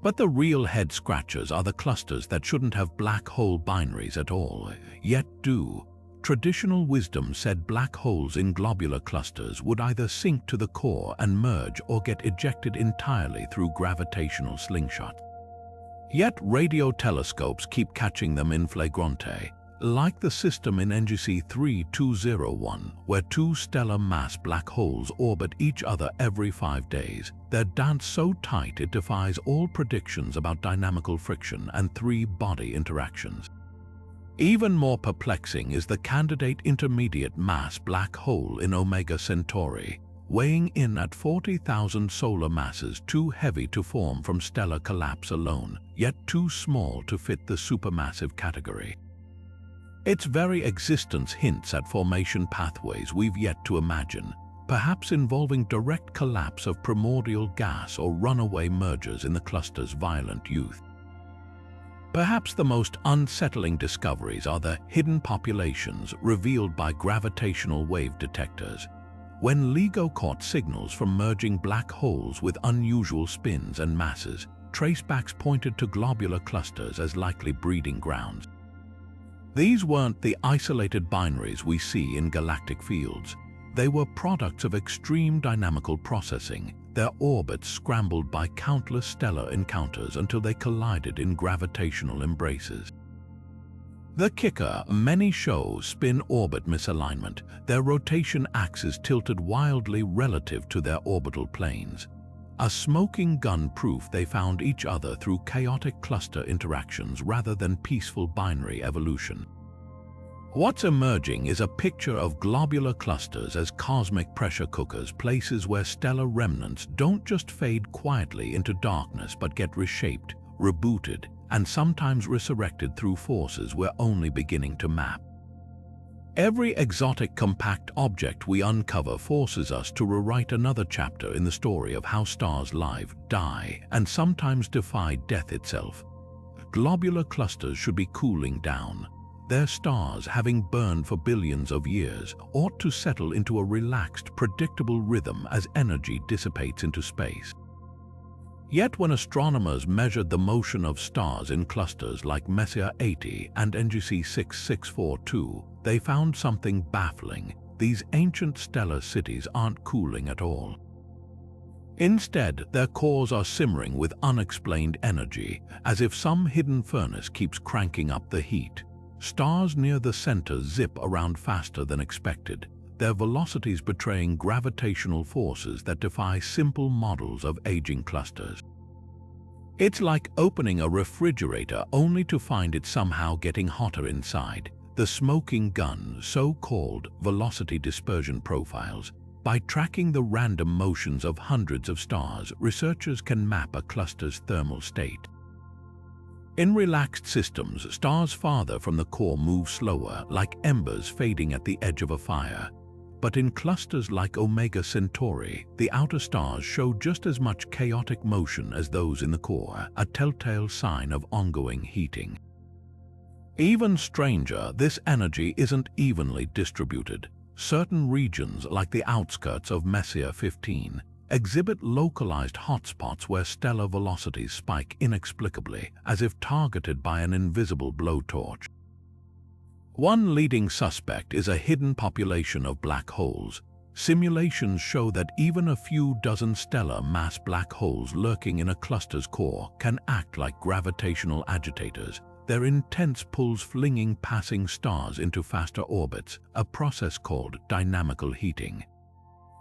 But the real head-scratchers are the clusters that shouldn't have black hole binaries at all, yet do. Traditional wisdom said black holes in globular clusters would either sink to the core and merge or get ejected entirely through gravitational slingshot. Yet radio telescopes keep catching them in flagrante, like the system in NGC 3201, where 2 stellar mass black holes orbit each other every 5 days. Their dance so tight it defies all predictions about dynamical friction and 3-body interactions. Even more perplexing is the candidate intermediate mass black hole in Omega Centauri, weighing in at 40,000 solar masses, too heavy to form from stellar collapse alone, yet too small to fit the supermassive category. Its very existence hints at formation pathways we've yet to imagine, perhaps involving direct collapse of primordial gas or runaway mergers in the cluster's violent youth. Perhaps the most unsettling discoveries are the hidden populations revealed by gravitational wave detectors. When LIGO caught signals from merging black holes with unusual spins and masses, tracebacks pointed to globular clusters as likely breeding grounds. These weren't the isolated binaries we see in galactic fields. They were products of extreme dynamical processing, their orbits scrambled by countless stellar encounters until they collided in gravitational embraces. The kicker, many show spin-orbit misalignment, their rotation axes tilted wildly relative to their orbital planes. A smoking gun proof they found each other through chaotic cluster interactions rather than peaceful binary evolution. What's emerging is a picture of globular clusters as cosmic pressure cookers, places where stellar remnants don't just fade quietly into darkness but get reshaped, rebooted, and sometimes resurrected through forces we're only beginning to map. Every exotic compact object we uncover forces us to rewrite another chapter in the story of how stars live, die, and sometimes defy death itself. Globular clusters should be cooling down. Their stars, having burned for billions of years, ought to settle into a relaxed, predictable rhythm as energy dissipates into space. Yet when astronomers measured the motion of stars in clusters like Messier 80 and NGC 6642, they found something baffling. These ancient stellar cities aren't cooling at all. Instead, their cores are simmering with unexplained energy, as if some hidden furnace keeps cranking up the heat. Stars near the center zip around faster than expected, their velocities betraying gravitational forces that defy simple models of aging clusters. It's like opening a refrigerator only to find it somehow getting hotter inside. The smoking gun, so-called velocity dispersion profiles. By tracking the random motions of hundreds of stars, researchers can map a cluster's thermal state. In relaxed systems, stars farther from the core move slower, like embers fading at the edge of a fire. But in clusters like Omega Centauri, the outer stars show just as much chaotic motion as those in the core, a telltale sign of ongoing heating. Even stranger, this energy isn't evenly distributed. Certain regions, like the outskirts of Messier 15, exhibit localized hotspots where stellar velocities spike inexplicably, as if targeted by an invisible blowtorch. One leading suspect is a hidden population of black holes. Simulations show that even a few dozen stellar mass black holes lurking in a cluster's core can act like gravitational agitators, their intense pulls flinging passing stars into faster orbits, a process called dynamical heating.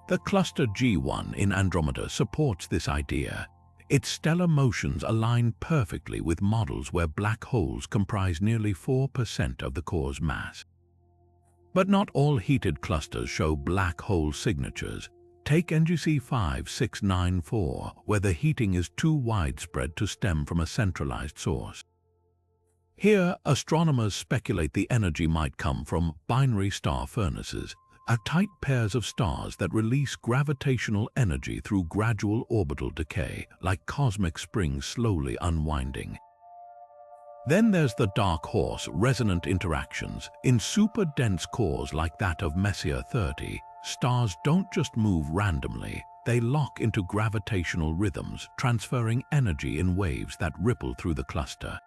The cluster G1 in Andromeda supports this idea. Its stellar motions align perfectly with models where black holes comprise nearly 4% of the core's mass. But not all heated clusters show black hole signatures. Take NGC 5694, where the heating is too widespread to stem from a centralized source. Here, astronomers speculate the energy might come from binary star furnaces, tight pairs of stars that release gravitational energy through gradual orbital decay, like cosmic springs slowly unwinding. Then there's the dark horse resonant interactions. In super-dense cores like that of Messier 30, stars don't just move randomly, they lock into gravitational rhythms, transferring energy in waves that ripple through the cluster.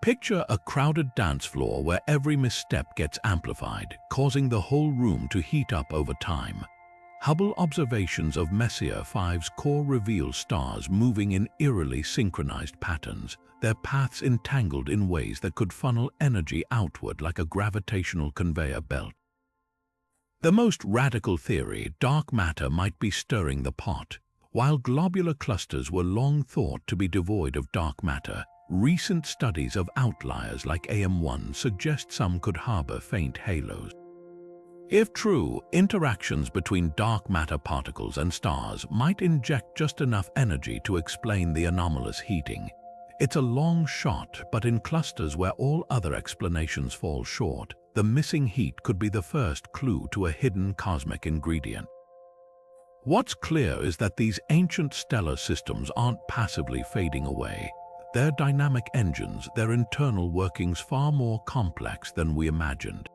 Picture a crowded dance floor where every misstep gets amplified, causing the whole room to heat up over time. Hubble observations of Messier 5's core reveal stars moving in eerily synchronized patterns, their paths entangled in ways that could funnel energy outward like a gravitational conveyor belt. The most radical theory, dark matter might be stirring the pot. While globular clusters were long thought to be devoid of dark matter, recent studies of outliers like AM1 suggest some could harbor faint halos. If true, interactions between dark matter particles and stars might inject just enough energy to explain the anomalous heating. It's a long shot, but in clusters where all other explanations fall short, the missing heat could be the first clue to a hidden cosmic ingredient. What's clear is that these ancient stellar systems aren't passively fading away. Their dynamic engines, their internal workings far more complex than we imagined.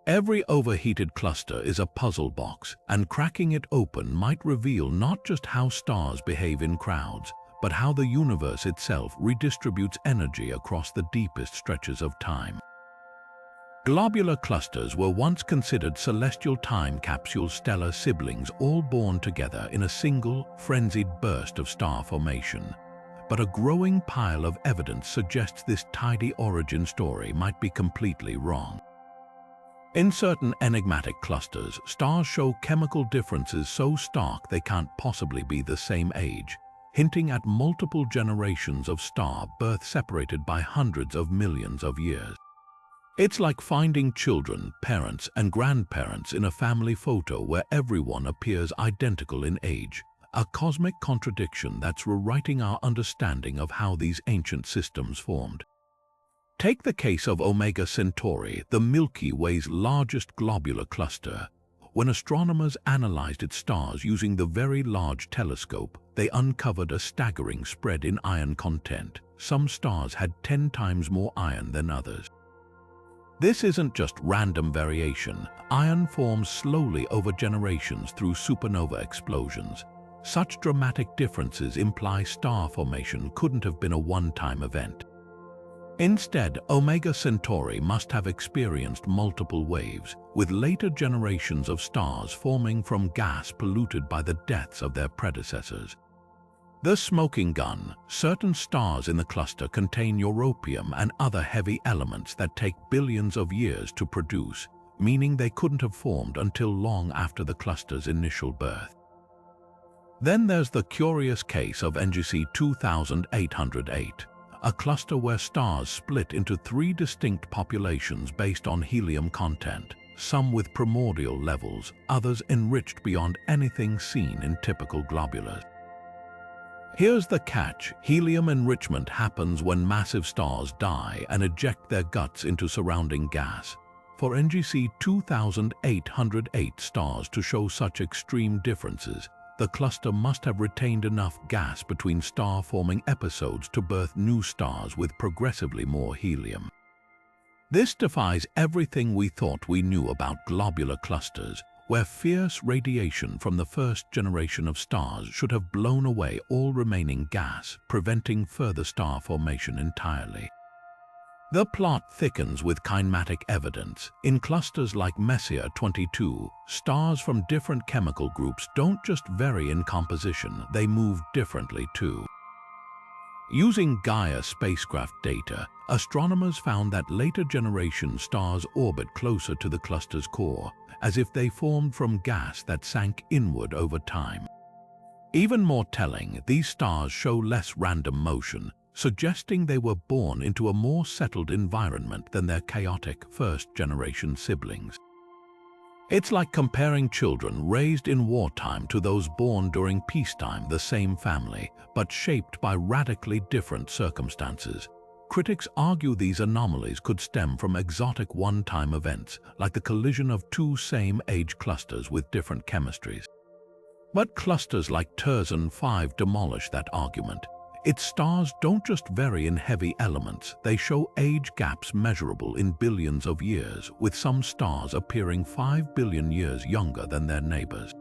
Every overheated cluster is a puzzle box, and cracking it open might reveal not just how stars behave in crowds, but how the universe itself redistributes energy across the deepest stretches of time. Globular clusters were once considered celestial time capsule stellar siblings, all born together in a single, frenzied burst of star formation. But a growing pile of evidence suggests this tidy origin story might be completely wrong. In certain enigmatic clusters, stars show chemical differences so stark they can't possibly be the same age, hinting at multiple generations of star birth separated by hundreds of millions of years. It's like finding children, parents, and grandparents in a family photo where everyone appears identical in age, a cosmic contradiction that's rewriting our understanding of how these ancient systems formed. Take the case of Omega Centauri, the Milky Way's largest globular cluster. When astronomers analyzed its stars using the Very Large Telescope, they uncovered a staggering spread in iron content. Some stars had 10 times more iron than others. This isn't just random variation. Iron forms slowly over generations through supernova explosions. Such dramatic differences imply star formation couldn't have been a one-time event. Instead, Omega Centauri must have experienced multiple waves, with later generations of stars forming from gas polluted by the deaths of their predecessors. The smoking gun. Certain stars in the cluster contain europium and other heavy elements that take billions of years to produce, meaning they couldn't have formed until long after the cluster's initial birth. Then there's the curious case of NGC 2808, a cluster where stars split into 3 distinct populations based on helium content, some with primordial levels, others enriched beyond anything seen in typical globulars. Here's the catch. Helium enrichment happens when massive stars die and eject their guts into surrounding gas. For NGC 2808 stars to show such extreme differences, the cluster must have retained enough gas between star-forming episodes to birth new stars with progressively more helium. This defies everything we thought we knew about globular clusters, where fierce radiation from the first generation of stars should have blown away all remaining gas, preventing further star formation entirely. The plot thickens with kinematic evidence. In clusters like Messier 22, stars from different chemical groups don't just vary in composition, they move differently too. Using Gaia spacecraft data, astronomers found that later generation stars orbit closer to the cluster's core, as if they formed from gas that sank inward over time. Even more telling, these stars show less random motion, suggesting they were born into a more settled environment than their chaotic first-generation siblings. It's like comparing children raised in wartime to those born during peacetime, the same family, but shaped by radically different circumstances. Critics argue these anomalies could stem from exotic one-time events, like the collision of 2 same-age clusters with different chemistries. But clusters like Terzan 5 demolish that argument. Its stars don't just vary in heavy elements, they show age gaps measurable in billions of years, with some stars appearing 5 billion years younger than their neighbors.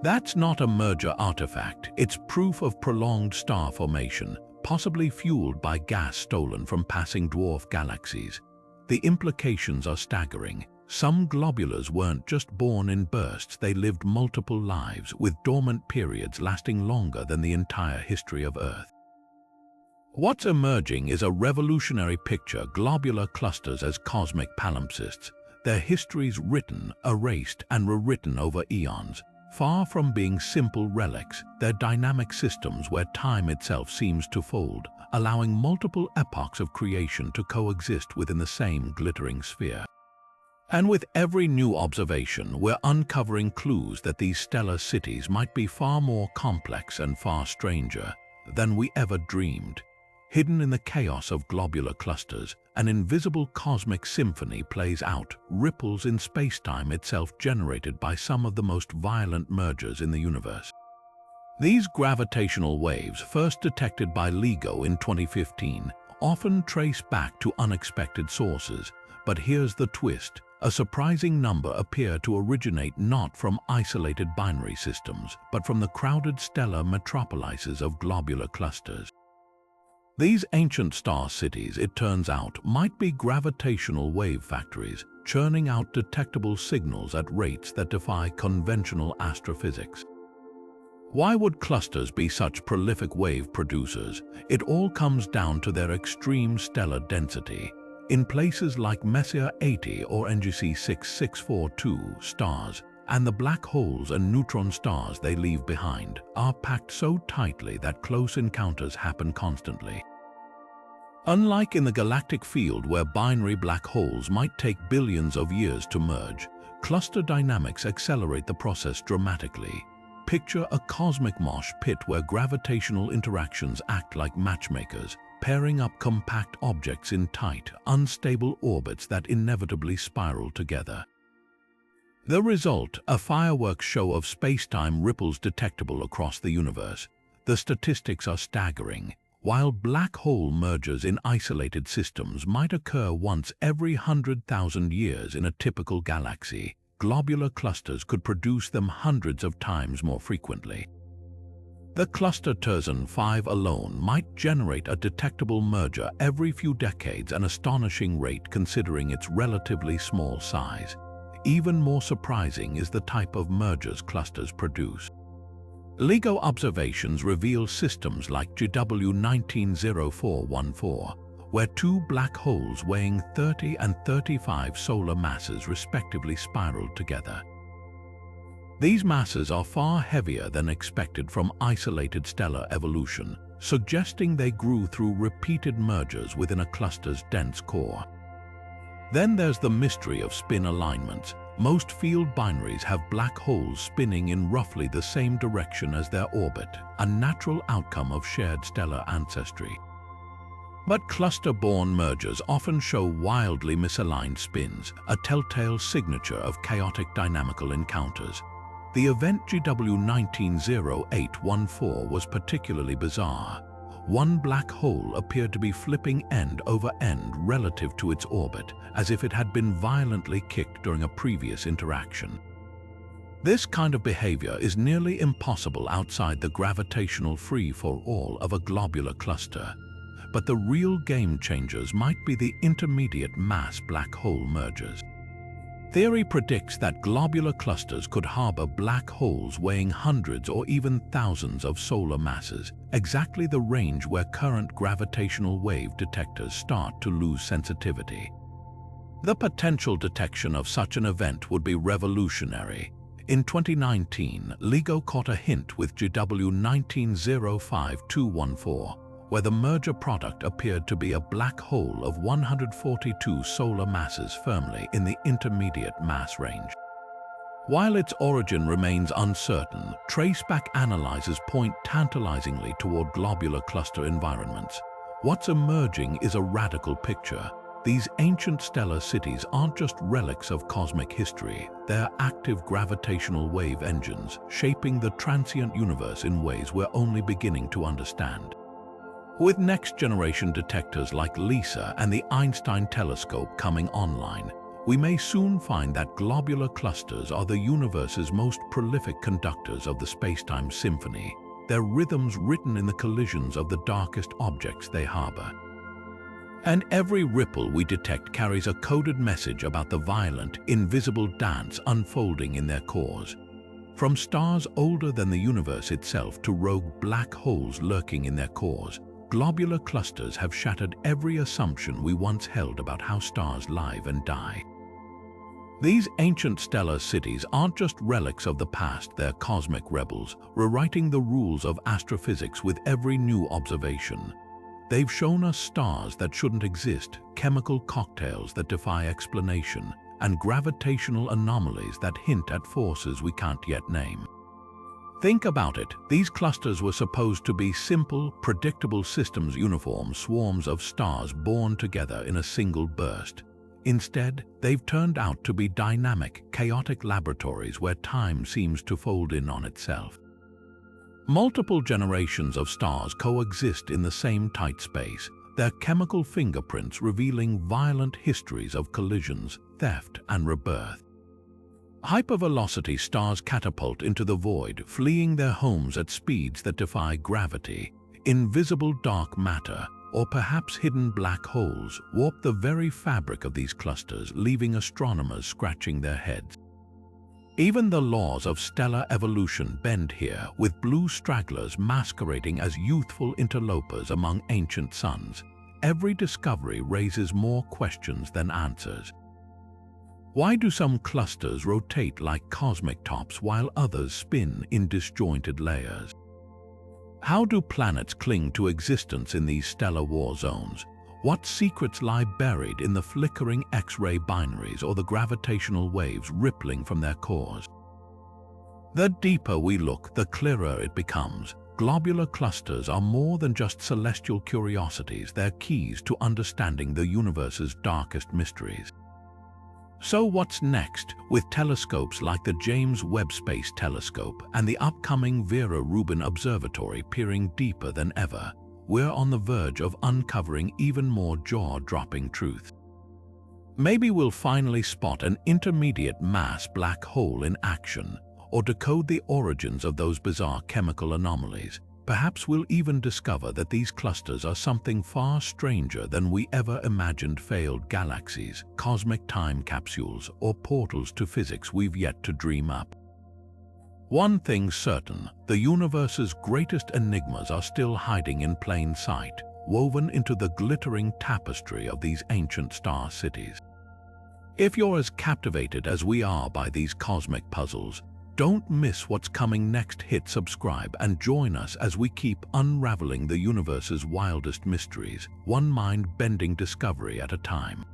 That's not a merger artifact, it's proof of prolonged star formation, possibly fueled by gas stolen from passing dwarf galaxies. The implications are staggering. Some globulars weren't just born in bursts, they lived multiple lives, with dormant periods lasting longer than the entire history of Earth. What's emerging is a revolutionary picture: globular clusters as cosmic palimpsests, their histories written, erased, and rewritten over eons. Far from being simple relics, they're dynamic systems where time itself seems to fold, allowing multiple epochs of creation to coexist within the same glittering sphere. And with every new observation, we're uncovering clues that these stellar cities might be far more complex and far stranger than we ever dreamed. Hidden in the chaos of globular clusters, an invisible cosmic symphony plays out, ripples in space-time itself generated by some of the most violent mergers in the universe. These gravitational waves, first detected by LIGO in 2015, often trace back to unexpected sources. But here's the twist. A surprising number appear to originate not from isolated binary systems, but from the crowded stellar metropolises of globular clusters. These ancient star cities, it turns out, might be gravitational wave factories, churning out detectable signals at rates that defy conventional astrophysics. Why would clusters be such prolific wave producers? It all comes down to their extreme stellar density. In places like Messier 80 or NGC 6642 stars, and the black holes and neutron stars they leave behind are packed so tightly that close encounters happen constantly. Unlike in the galactic field where binary black holes might take billions of years to merge, cluster dynamics accelerate the process dramatically. Picture a cosmic mosh pit where gravitational interactions act like matchmakers, pairing up compact objects in tight, unstable orbits that inevitably spiral together. The result, a fireworks show of space-time ripples detectable across the universe. The statistics are staggering. While black hole mergers in isolated systems might occur once every 100,000 years in a typical galaxy, globular clusters could produce them hundreds of times more frequently. The cluster Terzan 5 alone might generate a detectable merger every few decades, an astonishing rate considering its relatively small size. Even more surprising is the type of mergers clusters produce. LIGO observations reveal systems like GW 190414, where two black holes weighing 30 and 35 solar masses respectively spiraled together. These masses are far heavier than expected from isolated stellar evolution, suggesting they grew through repeated mergers within a cluster's dense core. Then there's the mystery of spin alignments. Most field binaries have black holes spinning in roughly the same direction as their orbit, a natural outcome of shared stellar ancestry. But cluster-borne mergers often show wildly misaligned spins, a telltale signature of chaotic dynamical encounters. The event GW 190814 was particularly bizarre. One black hole appeared to be flipping end over end relative to its orbit, as if it had been violently kicked during a previous interaction. This kind of behavior is nearly impossible outside the gravitational free-for-all of a globular cluster. But the real game changers might be the intermediate mass black hole mergers. Theory predicts that globular clusters could harbor black holes weighing hundreds or even thousands of solar masses, exactly the range where current gravitational wave detectors start to lose sensitivity. The potential detection of such an event would be revolutionary. In 2019, LIGO caught a hint with GW 1905214, where the merger product appeared to be a black hole of 142 solar masses firmly in the intermediate mass range. While its origin remains uncertain, traceback analyses point tantalizingly toward globular cluster environments. What's emerging is a radical picture. These ancient stellar cities aren't just relics of cosmic history, they're active gravitational wave engines, shaping the transient universe in ways we're only beginning to understand. With next-generation detectors like LISA and the Einstein telescope coming online, we may soon find that globular clusters are the universe's most prolific conductors of the space-time symphony, their rhythms written in the collisions of the darkest objects they harbor. And every ripple we detect carries a coded message about the violent, invisible dance unfolding in their cores. From stars older than the universe itself to rogue black holes lurking in their cores, globular clusters have shattered every assumption we once held about how stars live and die. These ancient stellar cities aren't just relics of the past, they're cosmic rebels, rewriting the rules of astrophysics with every new observation. They've shown us stars that shouldn't exist, chemical cocktails that defy explanation, and gravitational anomalies that hint at forces we can't yet name. Think about it, these clusters were supposed to be simple, predictable systems, uniform swarms of stars born together in a single burst. Instead, they've turned out to be dynamic, chaotic laboratories where time seems to fold in on itself. Multiple generations of stars coexist in the same tight space, their chemical fingerprints revealing violent histories of collisions, theft, and rebirth. Hypervelocity stars catapult into the void, fleeing their homes at speeds that defy gravity. Invisible dark matter, or perhaps hidden black holes, warp the very fabric of these clusters, leaving astronomers scratching their heads. Even the laws of stellar evolution bend here, with blue stragglers masquerading as youthful interlopers among ancient suns. Every discovery raises more questions than answers. Why do some clusters rotate like cosmic tops while others spin in disjointed layers? How do planets cling to existence in these stellar war zones? What secrets lie buried in the flickering X-ray binaries or the gravitational waves rippling from their cores? The deeper we look, the clearer it becomes. Globular clusters are more than just celestial curiosities, they're keys to understanding the universe's darkest mysteries. So what's next? With telescopes like the James Webb Space Telescope and the upcoming Vera Rubin Observatory peering deeper than ever, we're on the verge of uncovering even more jaw-dropping truth. Maybe we'll finally spot an intermediate mass black hole in action, or decode the origins of those bizarre chemical anomalies. Perhaps we'll even discover that these clusters are something far stranger than we ever imagined: failed galaxies, cosmic time capsules, or portals to physics we've yet to dream up. One thing's certain, the universe's greatest enigmas are still hiding in plain sight, woven into the glittering tapestry of these ancient star cities. If you're as captivated as we are by these cosmic puzzles, don't miss what's coming next. Hit subscribe and join us as we keep unraveling the universe's wildest mysteries, one mind-bending discovery at a time.